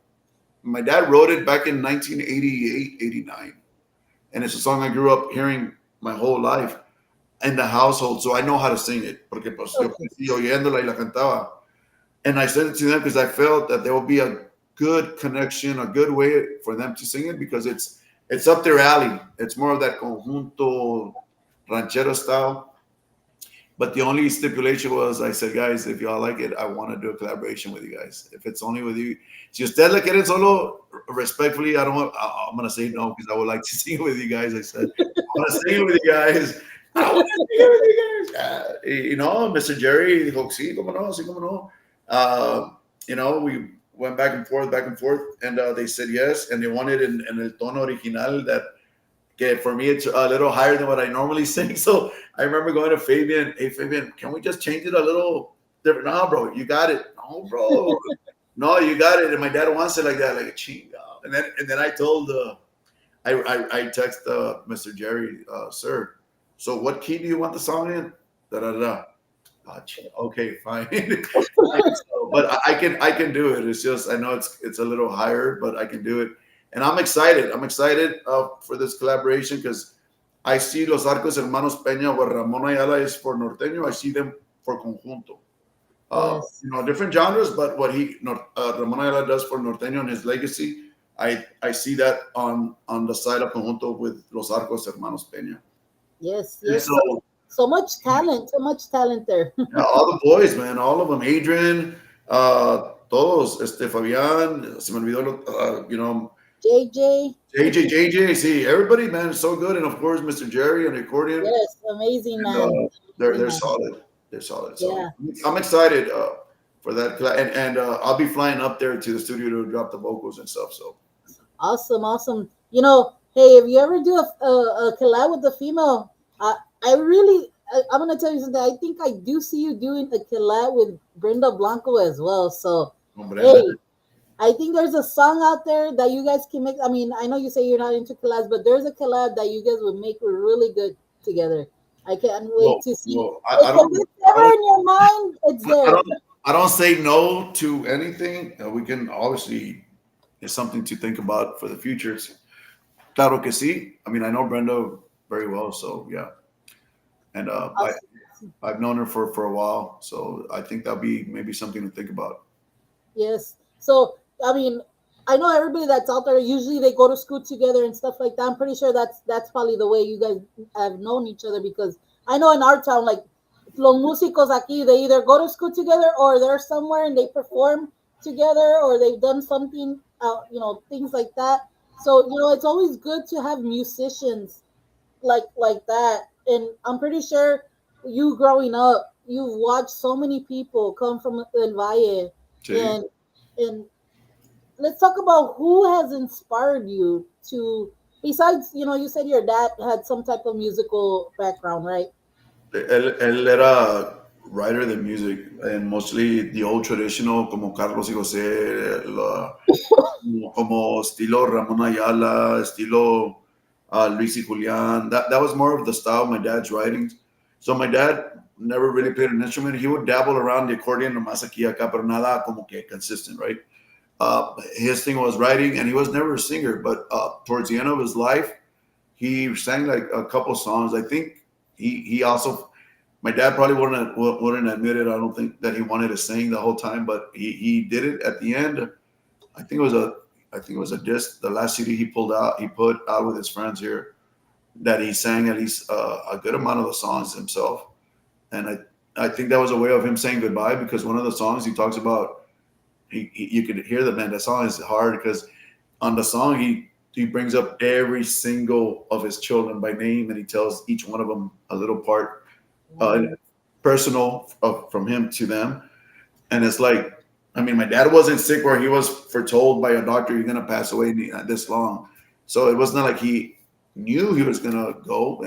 my dad wrote it back in 1988, 89, and it's a song I grew up hearing my whole life in the household, so I know how to sing it. Porque pues yo crecí oyéndola y la cantaba. And I sent it to them because I felt that there will be a good connection, a good way for them to sing it, because it's up their alley. It's more of that conjunto ranchero style. But the only stipulation was, I said, guys, if y'all like it, I want to do a collaboration with you guys. If it's only with you, si ustedes le quieren solo, respectfully, I'm going to say no, because I would like to sing it with you guys. I said, I want to sing it with you guys. I want to sing it with you guys. You know, Mr. Jerry dijo, sí, cómo no, sí, cómo no. You know, we went back and forth, and they said yes, and they wanted in el tono original that, okay, for me, it's a little higher than what I normally sing. So I remember going to Fabian, hey, Fabian, can we just change it a little different? No, bro, you got it. No, bro. No, you got it. And my dad wants it like that, like a chinga. And then I told, I text Mr. Jerry, sir, so what key do you want the song in? Da-da-da. Okay, fine. But I can do it. It's just, I know it's a little higher, but I can do it. And I'm excited. I'm excited for this collaboration, because I see Los Arcos Hermanos Peña, where Ramon Ayala is for norteño. I see them for conjunto. Yes. You know, different genres, but what Ramon Ayala does for norteño and his legacy, I see that on the side of conjunto with Los Arcos Hermanos Peña. Yes. And Yes. So much talent. So much talent there. Yeah, all the boys, man, all of them. Adrian, todos, Fabian, se me olvidó, you know, JJ, see, everybody, man, is so good. And of course, Mr. Jerry on the accordion. Yes, amazing, man. They're solid. They're solid. So Yeah. I'm excited for that. And I'll be flying up there to the studio to drop the vocals and stuff. So Awesome. You know, hey, if you ever do a collab with the female, I'm gonna tell you something. I think I do see you doing a collab with Brenda Blanco as well. So hey, I think there's a song out there that you guys can make. I mean, I know you say you're not into collabs, but there's a collab that you guys would make really good together. I can't wait to see. If it's ever in your mind, it's there. I don't say no to anything. We can obviously, it's something to think about for the future. Claro que sí. I mean, I know Brenda very well, so yeah. And awesome. I've known her for a while, so I think that'll be maybe something to think about. Yes. So I mean, I know everybody that's out there, usually they go to school together and stuff like that. I'm pretty sure that's probably the way you guys have known each other, because I know in our town, like los músicos aquí, they either go to school together or they're somewhere and they perform together, or they've done something, you know, things like that. So, you know, it's always good to have musicians like that. And I'm pretty sure you growing up, you've watched so many people come from El Valle. Sí. And let's talk about who has inspired you to, besides, you know, you said your dad had some type of musical background, right? Él era writer de music, and mostly the old traditional, como Carlos y José, como estilo Ramón Ayala, estilo Luis y Julián. That was more of the style of my dad's writings. So my dad never really played an instrument. He would dabble around the accordion, nomás aquí acá, pero nada como que consistent, right? His thing was writing, and he was never a singer. But towards the end of his life, he sang like a couple songs. I think he also, my dad probably wouldn't admit it. I don't think that he wanted to sing the whole time, but he did it at the end. I think it was a disc, the last CD he put out with his friends here, that he sang at least a good amount of the songs himself. And I think that was a way of him saying goodbye, because one of the songs he talks about, you could hear the man. That song is hard because on the song he brings up every single of his children by name, and he tells each one of them a little part, personal from him to them. And it's like, I mean, my dad wasn't sick where he was foretold by a doctor, you're gonna pass away this long. So it was not like he knew he was gonna go.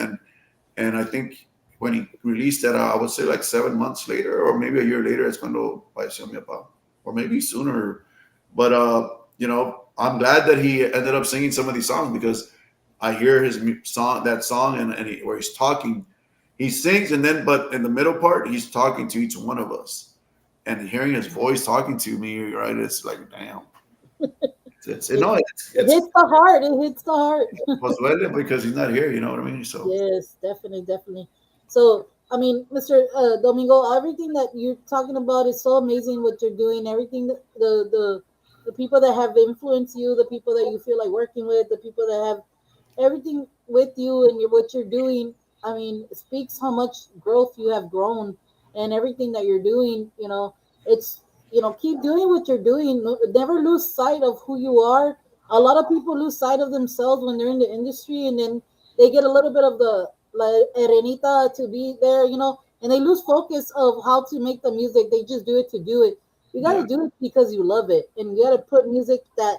And I think when he released that, I would say like 7 months later, or maybe a year later, it's cuando falleció mi papá, or maybe sooner. But I'm glad that he ended up singing some of these songs because I hear his song, that song, and where he's talking, he sings, and then but in the middle part, he's talking to each one of us, and hearing his voice talking to me, right? It's like, damn, it's It, no, it it's hits the heart. It hits the heart. pues duele because he's not here. You know what I mean? So Yes, definitely, definitely. So, I mean, Mr. Domingo, everything that you're talking about is so amazing. What you're doing, everything that the people that have influenced you, the people that you feel like working with, the people that have everything with you and what you're doing. I mean, it speaks how much growth you have grown and everything that you're doing. It's keep doing what you're doing. Never lose sight of who you are. A lot of people lose sight of themselves when they're in the industry, and then they get a little bit of the like Erenita to be there, and they lose focus of how to make the music. They just do it to do it. You got yeah, to do it because you love it, and you got to put music that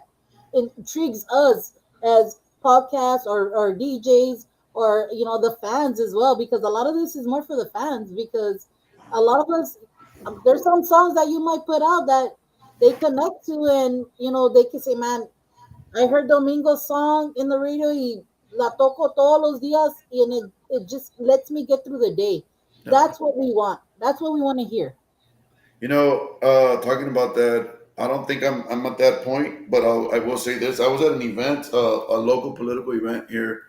intrigues us as podcasts or DJs or the fans as well, because a lot of this is more for the fans, because a lot of us there's some songs that you might put out that they connect to, and they can say, man, I heard Domingo's song in the radio y la toco todos los días, and it just lets me get through the day. yeah. That's what we want. That's what we want to hear. Talking about that, I don't think I'm at that point, but I will say this: I was at an event, a local political event here.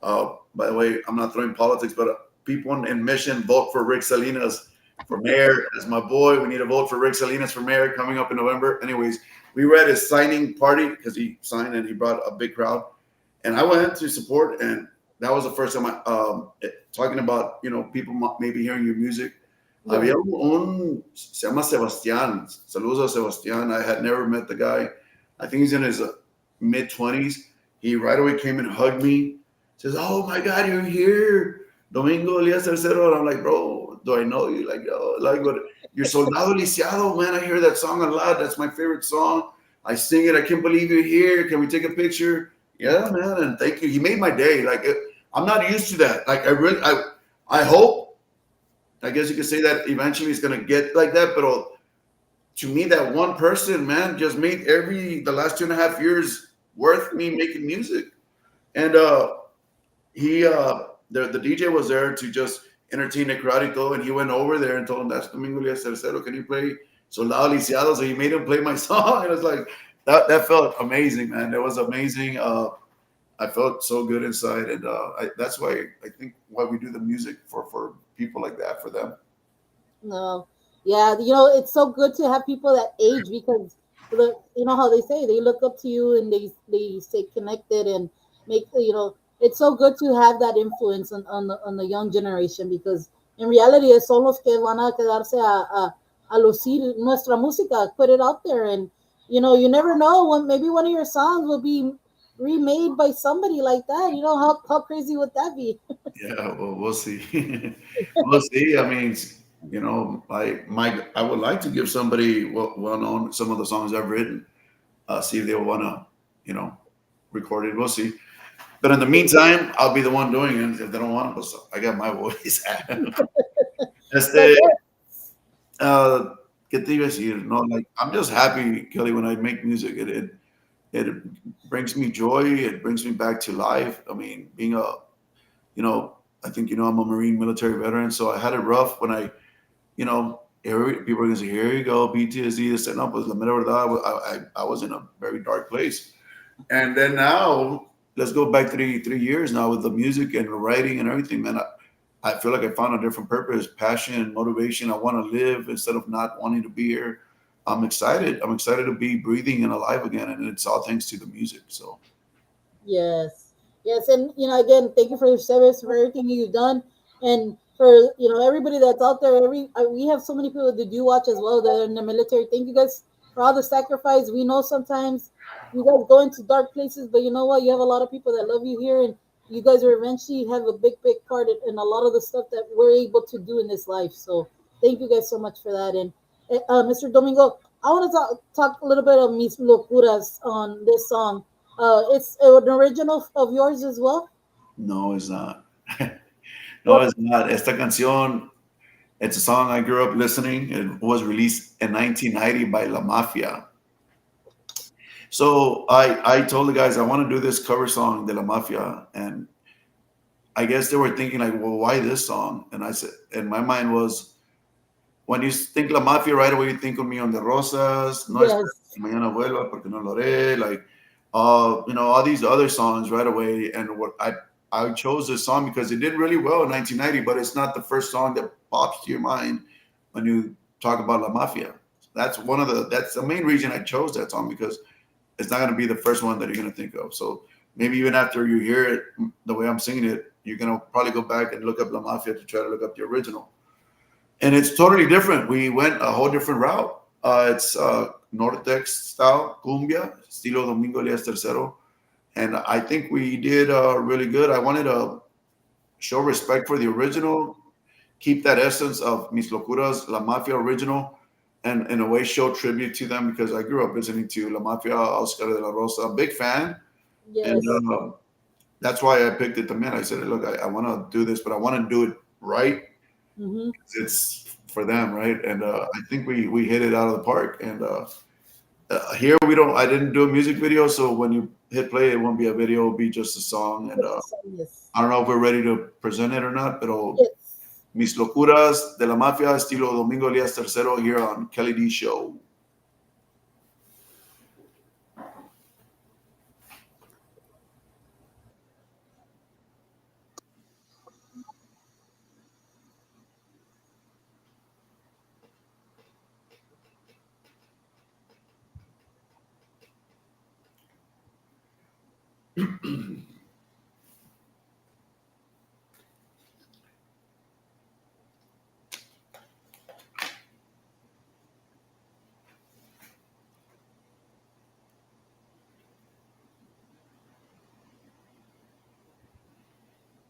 By the way, I'm not throwing politics, but people in Mission vote for Rick Salinas for mayor. As my boy, we need to vote for Rick Salinas for mayor coming up in November. Anyways, we were at his signing party because he signed and he brought a big crowd, and I went to support. And that was the first time talking about people maybe hearing your music. Yeah. Había se llama Sebastián. Saludos a Sebastián. I had never met the guy. I think he's in his mid-20s. He right away came and hugged me. Says, "Oh my God, you're here, Domingo Elias Tercero." And I'm like, "Bro, do I know you?" Like, "Oh, like what? You're Soldado Lisiado, man. I hear that song a lot. That's my favorite song. I sing it. I can't believe you're here. Can we take a picture?" Yeah, man. And thank you. He made my day. Like, I'm not used to that. Like, I hope. I guess you could say that eventually it's gonna get like that, but to me, that one person, man, just made the last 2.5 years worth me making music. And he the DJ was there to just entertain the crowd y todo, and he went over there and told him, "That's Domingo Elias Tercero. Can you play Soldado Lisiado?" So he made him play my song, and it's like that felt amazing, man. That was amazing. I felt so good inside, and that's why I think why we do the music for people like that, for them. No. Yeah, it's so good to have people that age, because you know how they say they look up to you, and they stay connected and make it's so good to have that influence on the young generation, because in reality son los que van a quedarse a lucir nuestra música, put it out there, and you never know when maybe one of your songs will be remade by somebody like that. How crazy would that be? Yeah, well, we'll see. We'll see. I mean, I would like to give somebody well known some of the songs I've written. See if they want to, you know, record it. We'll see. But in the meantime, I'll be the one doing it. If they don't want it, pues, I got my voice. But este, yeah, ¿Qué te iba a decir? No, like I'm just happy, Kelly, when I make music. It brings me joy. It brings me back to life. I mean, being I think I'm a Marine military veteran, so I had it rough when people are gonna say, "Here you go, PTSD." This and up was la mera verdad. I was in a very dark place, and then now let's go back 3 years now with the music and the writing and everything, man. I feel like I found a different purpose, passion, motivation. I want to live instead of not wanting to be here. I'm excited. I'm excited to be breathing and alive again, and it's all thanks to the music. So yes, yes, and again, thank you for your service, for everything you've done, and for everybody that's out there. We have so many people that do watch as well that are in the military. Thank you guys for all the sacrifice. We know sometimes you guys go into dark places, but you know what? You have a lot of people that love you here, and you guys are eventually have a big part in a lot of the stuff that we're able to do in this life. So thank you guys so much for that. And Mr. Domingo, I want to talk a little bit of mis locuras on this song. It's an original of yours as well. No, it's not. No, What? it's not. Esta canción, it's a song I grew up listening. It was released in 1990 by La Mafia. So I told the guys I want to do this cover song de La Mafia, and I guess they were thinking like, well, why this song? And I said, and my mind was, when you think La Mafia, right away you think of Me on the Rosas, No es Yes. Mañana Vuelva porque no lo haré, like, all these other songs right away. And what I chose this song because it did really well in 1990, but it's not the first song that pops to your mind when you talk about La Mafia. That's the main reason I chose that song, because it's not going to be the first one that you're going to think of. So maybe even after you hear it the way I'm singing it, you're going to probably go back and look up La Mafia to try to look up the original. And it's totally different. We went a whole different route. It's Nortex style, cumbia, estilo Domingo Elias tercero. And I think we did really good. I wanted to show respect for the original, keep that essence of Mis Locuras, La Mafia original, and in a way show tribute to them, because I grew up listening to La Mafia, Oscar de la Rosa, a big fan. And Yes. that's why I picked it to man. I said, look, I want to do this, but I want to do it right. Hmm. It's for them, right? And I think we hit it out of the park. And here I didn't do a music video, so when you hit play, it won't be a video, it'll be just a song. And Yes. I don't know if we're ready to present it or not, but Yes. Mis Locuras de la Mafia, estilo Domingo Elias tercero, here on Kelly D Show.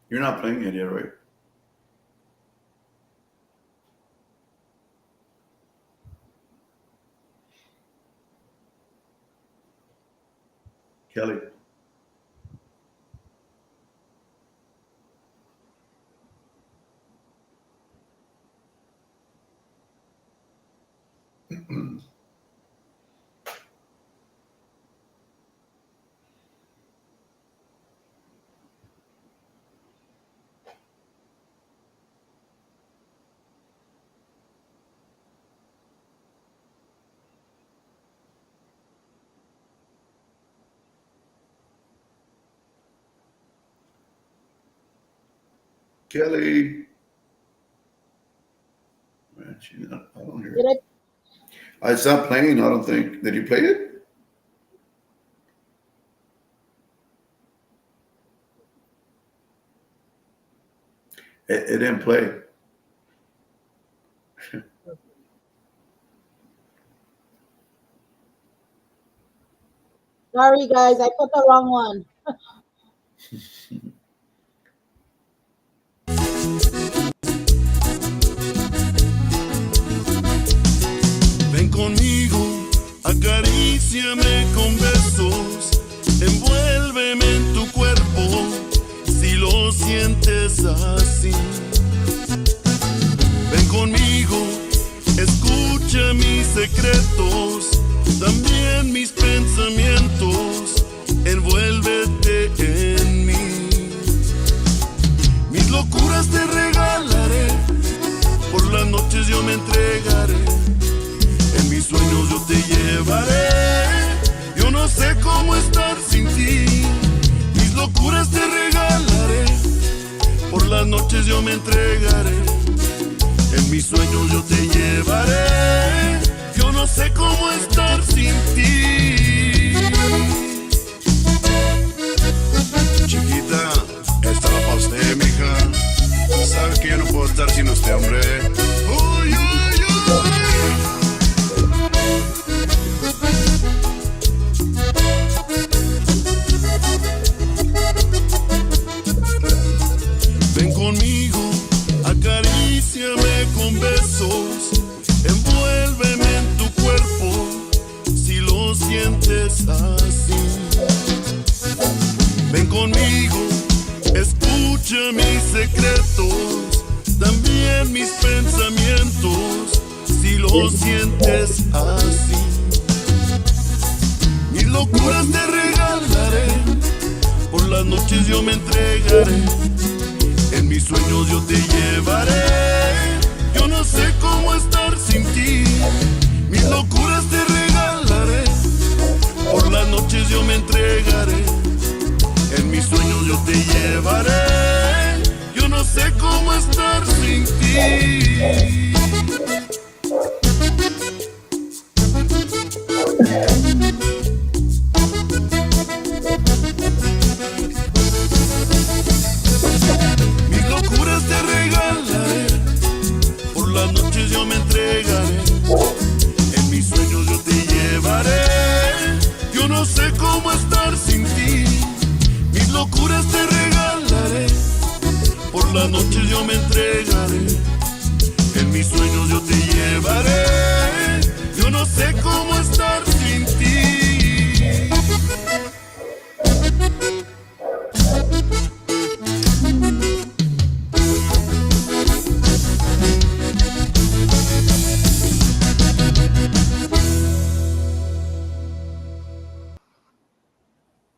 You're not playing it yet, right? Kelly. Kelly. Man, she's not, I don't hear Did it. It's not playing, I don't think. Did you play it? It didn't play. Sorry, guys, I put the wrong one. Ven conmigo, acaríciame con besos, envuélveme en tu cuerpo, si lo sientes así. Ven conmigo, escucha mis secretos, también mis pensamientos, envuélvete en mí. Mis locuras te regalaré, por las noches yo me entregaré. En mis sueños yo te llevaré, yo no sé cómo estar sin ti. Mis locuras te regalaré, por las noches yo me entregaré. En mis sueños yo te llevaré, yo no sé cómo estar sin ti. Chiquita, esta la pa' usted, mija. Sabe que yo no puedo estar sin usted, hombre. Uy, uy, uy. Ven conmigo, acaríciame con besos, envuélveme en tu cuerpo, si lo sientes así. contigo. Escucha mis secretos, también mis pensamientos, si lo sientes así. Mis locuras te regalaré, por las noches yo me entregaré, en mis sueños yo te llevaré. Yo no sé cómo estar sin ti, mis locuras te regalaré, por las noches yo me entregaré, en mis sueños yo te llevaré. Yo no sé cómo estar sin ti. Mis locuras te regalaré, por las noches yo me entregaré, en mis sueños yo te llevaré. Yo no sé cómo estar sin ti, mis locuras te regalaré, por las noches yo me entregaré, en mis sueños yo te llevaré. Yo no sé cómo estar sin ti.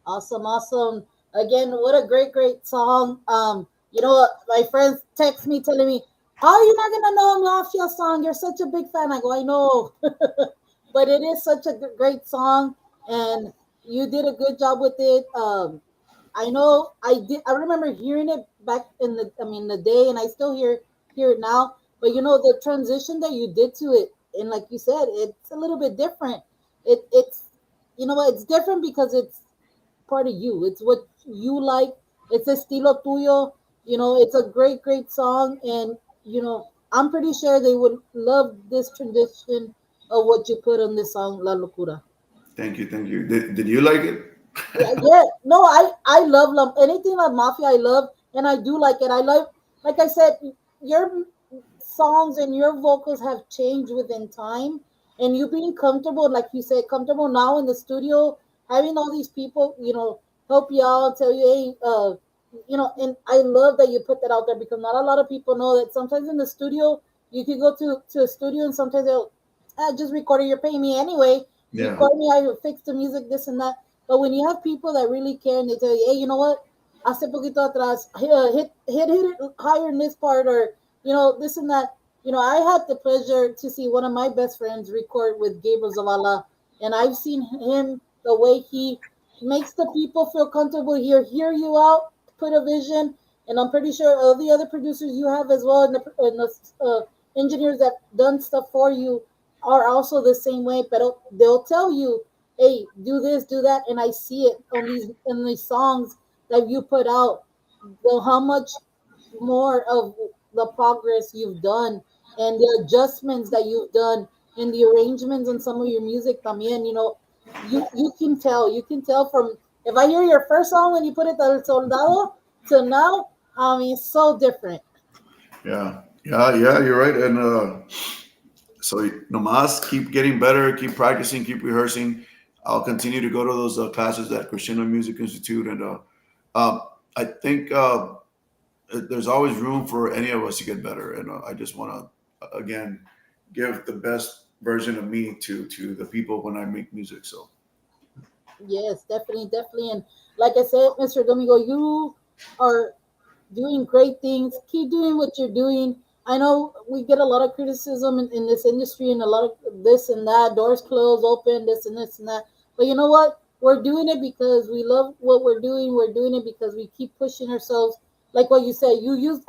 Awesome, awesome. Again, what a great song. You know what? My friends text me telling me, "How are you not gonna know Mafia song? You're such a big fan." I go, "I know," but it is such a great song, and you did a good job with it. I know I did. I remember hearing it back in the day, and I still hear it now. But you know the transition that you did to it, and like you said, it's a little bit different. It's you know what? It's different because it's part of you. It's what you like. It's estilo tuyo. You know, it's a great song, and you know, I'm pretty sure they would love this tradition of what you put on this song, La Locura. Thank you, thank you. Did you like it? Yeah, yeah. No, I love anything like mafia. I love, and I do like it. I love, like I said, your songs and your vocals have changed within time, and you being comfortable, like you said, comfortable now in the studio, having all these people, you know, help you out, tell you, hey, you know, and I love that you put that out there because not a lot of people know that sometimes in the studio you can go to a studio and sometimes they'll just record it. You're paying me anyway. Yeah. Record me. I will fix the music, this and that. But when you have people that really care and they tell you, hey, you know what? Hace poquito atrás, hit it higher in this part, or you know this and that. You know, I had the pleasure to see one of my best friends record with Gabriel Zavala, and I've seen him the way he makes the people feel comfortable here, hear you out, put a vision, and I'm pretty sure all the other producers you have as well, and the engineers that done stuff for you are also the same way. But they'll tell you, hey, do this, do that, and I see it on these songs that you put out. Well, how much more of the progress you've done and the adjustments that you've done and the arrangements on some of your music también, you know, you can tell from if I hear your first song when you put it El Soldado to now, I mean it's so different. Yeah. Yeah, yeah, you're right. And so nomás keep getting better, keep practicing, keep rehearsing. I'll continue to go to those classes at Christiana Music Institute, and I think there's always room for any of us to get better. And I just want to again give the best version of me to the people when I make music. So Yes, definitely. And like I said, Mr. Domingo, you are doing great things. Keep doing what you're doing. I know we get a lot of criticism in this industry and a lot of this and that, doors closed, open, this and that. But you know what? We're doing it because we love what we're doing. We're doing it because we keep pushing ourselves. Like what you said,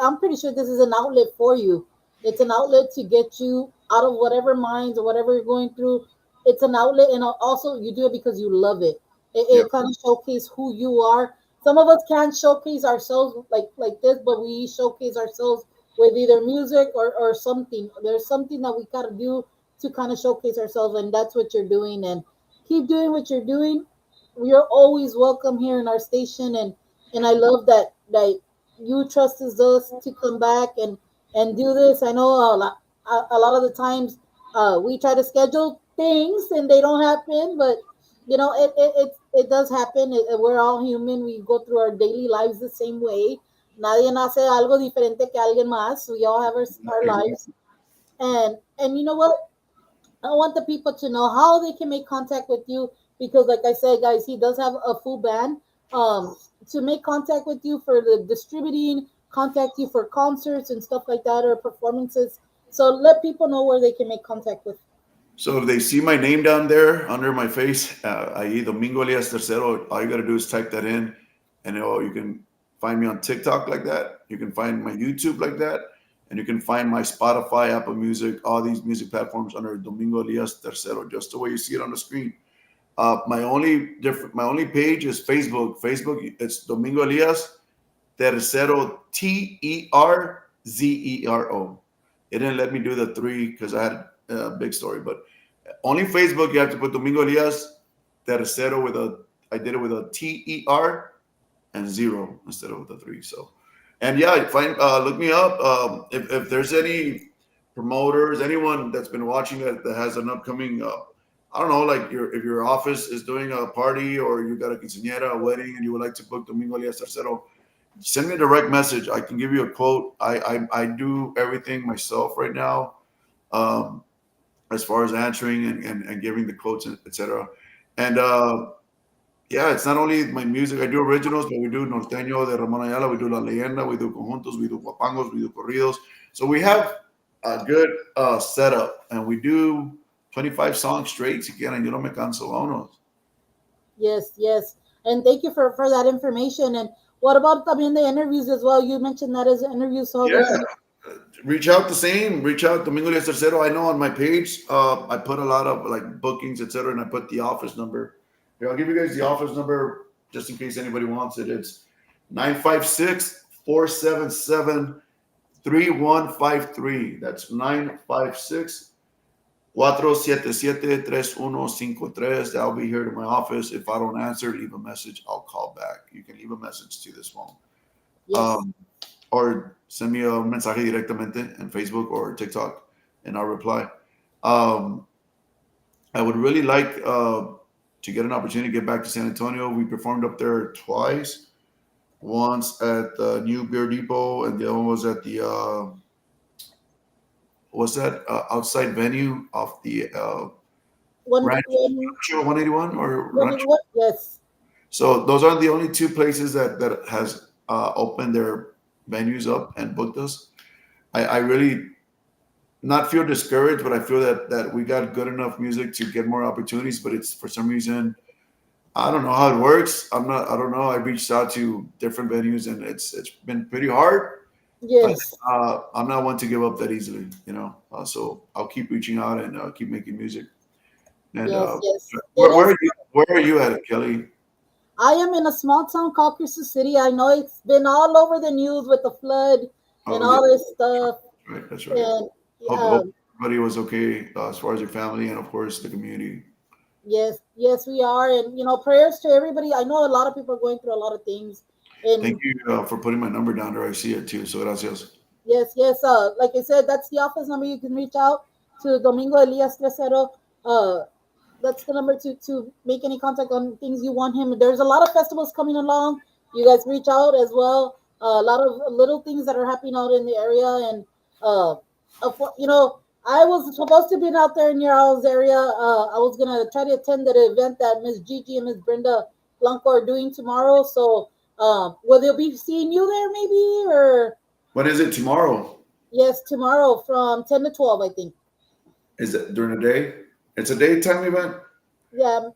I'm pretty sure this is an outlet for you. It's an outlet to get you out of whatever minds or whatever you're going through. It's an outlet, and also you do it because you love it. yeah, It kind of showcases who you are. Some of us can't showcase ourselves like this, but we showcase ourselves with either music or something. There's something that we gotta do to kind of showcase ourselves, and that's what you're doing. And keep doing what you're doing. We are always welcome here in our station, and I love that you trusted us to come back and do this. I know a lot of the times we try to schedule things and they don't happen, but you know it does happen. We're all human. We go through our daily lives the same way. Nadie nace algo diferente que alguien más. We all have our lives. And you know what? I want the people to know how they can make contact with you because, like I said, guys, he does have a full band. To make contact with you for the distributing, contact you for concerts and stuff like that or performances. So let people know where they can make contact with. So if they see my name down there under my face, ahí Domingo Elias Tercero, all you got to do is type that in, and you can find me on TikTok like that. You can find my YouTube like that, and you can find my Spotify, Apple Music, all these music platforms under Domingo Elias Tercero, just the way you see it on the screen. My only page is Facebook. Facebook, it's Domingo Elias Tercero, Terzero. It didn't let me do the 3 because I had a big story, but only Facebook you have to put Domingo Elias Tercero I did it with a Ter and 0 instead of the 3. So, and yeah, look me up. If there's any promoters, anyone that's been watching that has an upcoming, I don't know, like if your office is doing a party or you got a quinceañera, a wedding, and you would like to book Domingo Elias Tercero, send me a direct message. I can give you a quote. I do everything myself right now, as far as answering and giving the quotes, etc. And yeah, it's not only my music. I do originals, but we do Norteño de Ramón Ayala, we do La Leyenda, we do conjuntos, we do guapangos, we do corridos. So we have a good setup, and we do 25 songs straight. Si quieren, yo no me canso. Vámonos. Yes, yes. And thank you for that information. And what about también the interviews as well? You mentioned that as an interview. So yeah, reach out Domingo Elias Tercero. I know on my page, I put a lot of like bookings, etc., and I put the office number. Here, I'll give you guys the office number just in case anybody wants it. It's 956-477-3153. That's 956-477-3153. I'll be here to my office. If I don't answer, leave a message. I'll call back. You can leave a message to this phone. yes. Or send me a mensaje directamente on Facebook or TikTok, and I'll reply. I would really like to get an opportunity to get back to San Antonio. We performed up there twice. Once at the New Beer Depot, and the other one was at the outside venue off the Rancho 181 or Rancho. Yes. So those are the only 2 places that has opened their venues up and booked us. I really not feel discouraged, but I feel that we got good enough music to get more opportunities, but it's for some reason, I don't know how it works. I don't know. I reached out to different venues and it's been pretty hard. Yes. But, I'm not one to give up that easily, so I'll keep reaching out and keep making music. And yes. Where are you at, Kelly? I am in a small town called Crystal City. I know it's been all over the news with the flood and all this stuff. That's right. And hope everybody was okay as far as your family and of course the community. Yes, we are, and prayers to everybody. I know a lot of people are going through a lot of things. And thank you for putting my number down there. I see it too. So gracias. Yes. Like I said, that's the office number. You can reach out to Domingo Elias Tercero. That's the number to make any contact on things you want him. There's a lot of festivals coming along. You guys reach out as well. A lot of little things that are happening out in the area, and I was supposed to be out there in your all's area. I was gonna try to attend that event that Miss Gigi and Miss Brenda Blanco are doing tomorrow. So will they be seeing you there maybe, or when is it tomorrow? Yes, tomorrow from 10 to 12, I think. Is it during the day? It's a daytime event. Yeah,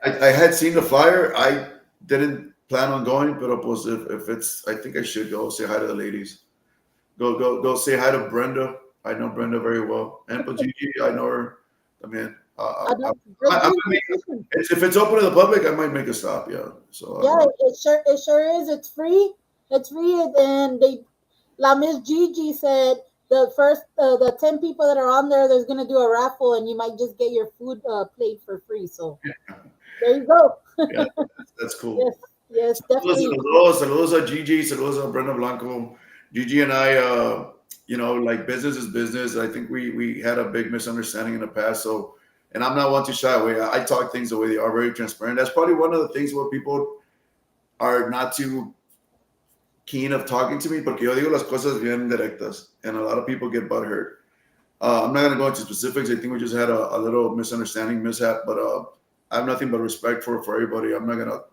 I had seen the flyer. I didn't plan on going, but if it's, I think I should go say hi to the ladies. Go say hi to Brenda. I know Brenda very well, and Gigi, I know her. I mean, if it's open to the public, I might make a stop. Yeah. So yeah, it sure is. It's free. And La Miss Gigi said the 10 people that are on there, there's gonna do a raffle, and you might just get your food plate for free. So there you go. Yeah, that's cool. Yes, definitely. Saludos a Gigi, saludos a Brenda Blanco. Gigi and I, like business is business. I think we had a big misunderstanding in the past. So And I'm not one to shy away. I talk things the way they are, very transparent. That's probably one of the things where people are not too keen of talking to me, porque yo digo las cosas bien directas, and a lot of people get butthurt. I'm not going to go into specifics. I think we just had a little misunderstanding, mishap, but I have nothing but respect for everybody. I'm not going to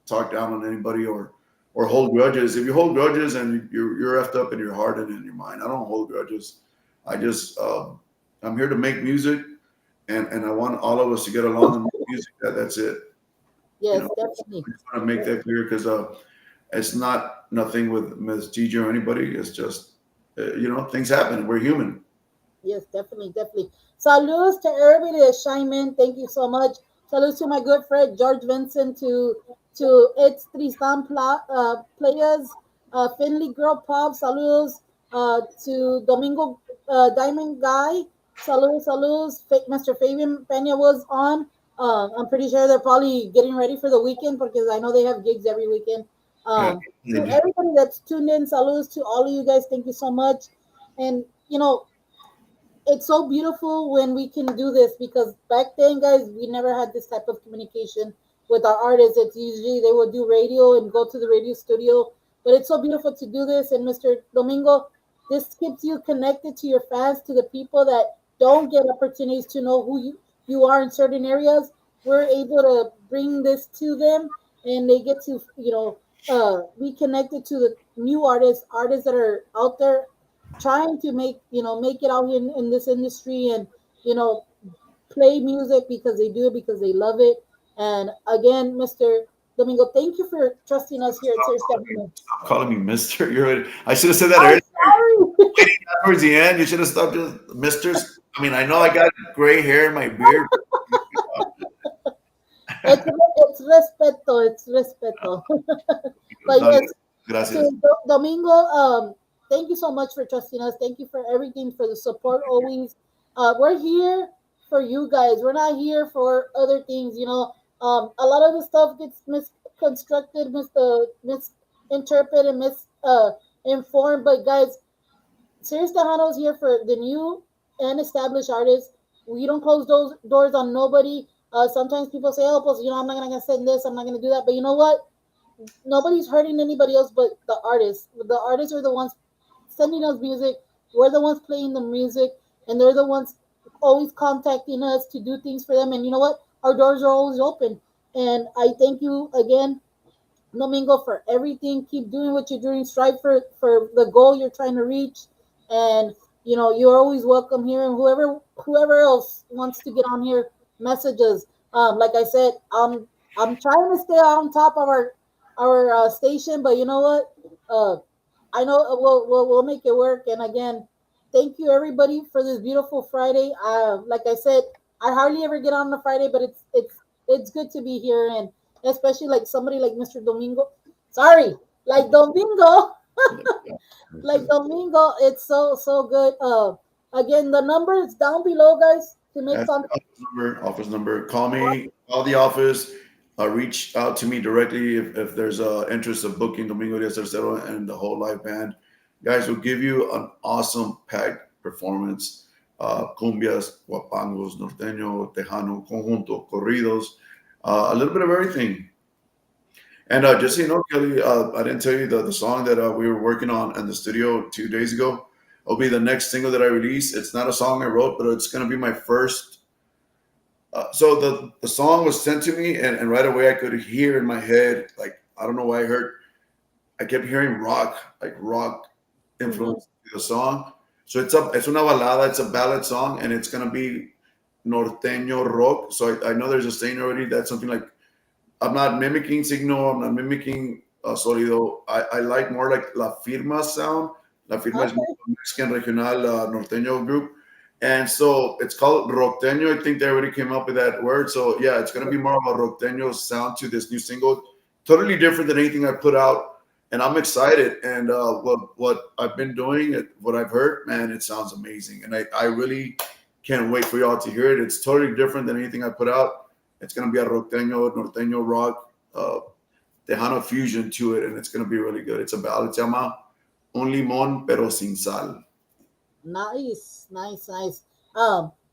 talk down on anybody or hold grudges. If you hold grudges and you're effed up in your heart and in your mind, I don't hold grudges. I just I'm here to make music, and I want all of us to get along and make music. That's it. Yes, You know, definitely. I just want to make that clear because it's not nothing with Ms. Gigi or anybody. It's just things happen. We're human. Yes, definitely, definitely. Saludos to everybody that chime in. Thank you so much. Saludos to my good friend George Vincent, to It's Tristan Players, Finley Girl Pop. Saludos to Domingo Diamond Guy. Saludos, saludos. Mr. Fabian Pena was on. I'm pretty sure they're probably getting ready for the weekend because I know they have gigs every weekend. Yeah. To everybody that's tuned in, saludos to all of you guys. Thank you so much. And it's so beautiful when we can do this because back then, guys, we never had this type of communication with our artists. It's usually they would do radio and go to the radio studio, but it's so beautiful to do this. And Mr. Domingo, this keeps you connected to your fans, to the people that don't get opportunities to know who you are in certain areas. We're able to bring this to them, and they get to be connected to the new artists that are out there trying to make it out here in this industry and you know play music because they do it because they love it. And again, Mr. Domingo, thank you for trusting us here at Sirius Government. Stop calling me Mister. I should have said that I'm earlier. sorry. Towards the end, you should have stopped just Misters. I mean, I know I got gray hair in my beard. It's respeto. It's respeto. But yes, Gracias. Domingo, thank you so much for trusting us. Thank you for everything, for the support always. We're here for you guys. We're not here for other things. A lot of the stuff gets misconstructed, misinterpreted, informed. But guys, Serious Tejano's here for the new and established artists. We don't close those doors on nobody. Sometimes people say, "Oh, pues, I'm not gonna send this. I'm not gonna do that." But you know what? Nobody's hurting anybody else but the artists. The artists are the ones sending us music. We're the ones playing the music, and they're the ones always contacting us to do things for them. And you know what? Our doors are always open. And I thank you again, Domingo, for everything. Keep doing what you're doing. Strive for the goal you're trying to reach. And you're always welcome here. And whoever else wants to get on here, messages. Like I said, I'm trying to stay on top of our station, but you know what? I know we'll make it work. And again, thank you everybody for this beautiful Friday. Like I said, I hardly ever get on a Friday, but it's good to be here, and especially like somebody like Mr. Domingo. Sorry, like Domingo, like Domingo. It's so good. Again, the number is down below, guys, to make That's contact. office number. Call me. Call the office. Reach out to me directly if there's interest of booking Domingo Elias and the whole live band. Guys, will give you an awesome packed performance. Cumbias, guapangos, norteño, tejano, conjunto, corridos, a little bit of everything. And just so you know, Kelly, I didn't tell you the song that we were working on in the studio 2 days ago. It'll be the next single that I release. It's not a song I wrote, but it's going to be my first. So the song was sent to me, and right away I could hear in my head, like, I don't know why I kept hearing rock influence to the song. So it's una balada, it's a ballad song, and it's gonna be norteño rock. So I know there's a saying already that's something like, I'm not mimicking Signo, I'm not mimicking Sólido. I like more like La Firma sound. La Firma is a Mexican regional norteño group. And so it's called rockteño. I think they already came up with that word. So yeah, it's going to be more of a rockteño sound to this new single. Totally different than anything I put out. And I'm excited. And what I've been doing, what I've heard, man, it sounds amazing. And I really can't wait for y'all to hear it. It's totally different than anything I put out. It's going to be a rockteño, norteño rock, Tejano fusion to it. And it's going to be really good. It's a ballad. Se llama Un Limón Pero Sin Sal. Nice.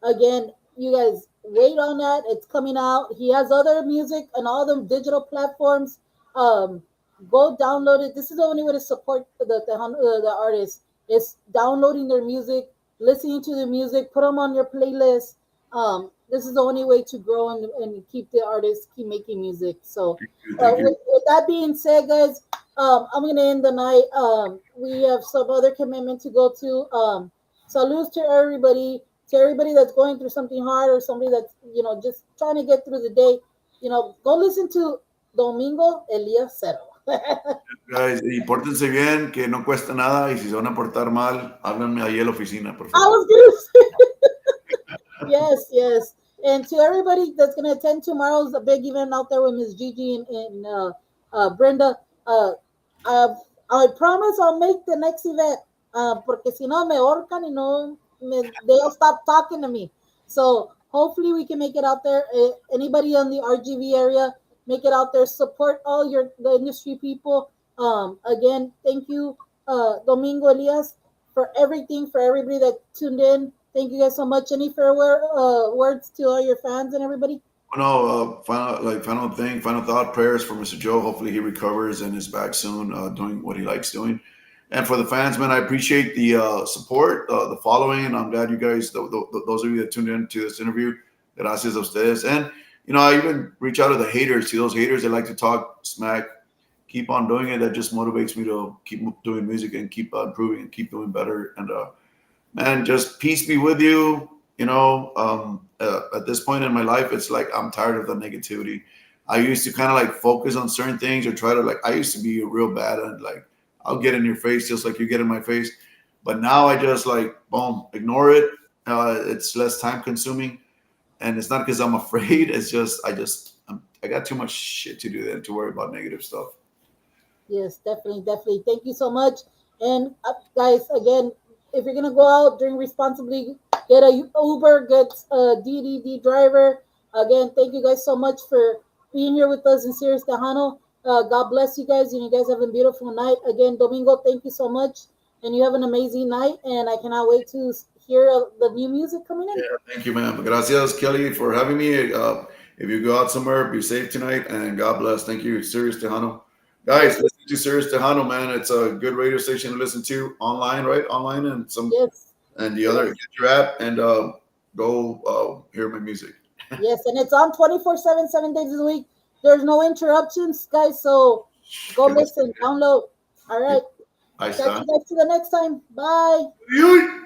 Again, you guys, wait on that. It's coming out. He has other music on all the digital platforms. Um, Go download it. This is the only way to support the artist. Is downloading their music, listening to the music, put them on your playlist. This is the only way to grow and keep the artists keep making music. So, Thank you. with that being said, guys, I'm gonna end the night. We have some other commitment to go to. Salutes to everybody that's going through something hard or somebody that's just trying to get through the day. Go listen to Domingo Elias. Guys, y pórtense bien, que no cuesta nada. Y si se van a portar mal, háblenme ahí en la oficina, por I favor. was gonna say, yes, yes. And to everybody that's gonna attend tomorrow's big event out there with Miss Gigi and Brenda, uh, I promise I'll make the next event. Porque si no me ahorcan y no they'll stop talking to me. So hopefully we can make it out there. Anybody in the RGV area, make it out there. Support all the industry people. Again, thank you, Domingo Elias, for everything, for everybody that tuned in. Thank you guys so much. Any farewell words to all your fans and everybody? No, final thought, prayers for Mr. Joe. Hopefully he recovers and is back soon, doing what he likes doing. And for the fans, man, I appreciate the support, the following, and I'm glad you guys, those of you that tuned in to this interview, gracias a ustedes. And I even reach out to the haters, to those haters that like to talk smack. Keep on doing it. That just motivates me to keep doing music and keep improving and keep doing better. And man, just peace be with you. At this point in my life, it's like I'm tired of the negativity. I used to kind of like focus on certain things or try to I used to be real bad and like I'll get in your face just like you get in my face. But now I just boom, ignore it. It's less time consuming, and it's not because I'm afraid. It's just I got too much shit to do than to worry about negative stuff. Yes, definitely, definitely. Thank you so much. And guys, again, if you're gonna go out, drink responsibly. Get a Uber, get a DDD driver. Again, thank you guys so much for being here with us in Sirius Tejano. God bless you guys, and you guys have a beautiful night. Again, Domingo, thank you so much, and you have an amazing night. And I cannot wait to hear the new music coming in. Yeah, thank you, man. Gracias, Kelly, for having me. If you go out somewhere, be safe tonight, and God bless. Thank you, Sirius Tejano. Guys, listen to Sirius Tejano, man. It's a good radio station to listen to online, right? Online and some. Yes. And the other, get your app and go hear my music. Yes, and it's on 24/7, 7 days a week. There's no interruptions, guys. So go listen, download. All right. Ahí Catch está. you guys to the next time. Bye. Uy.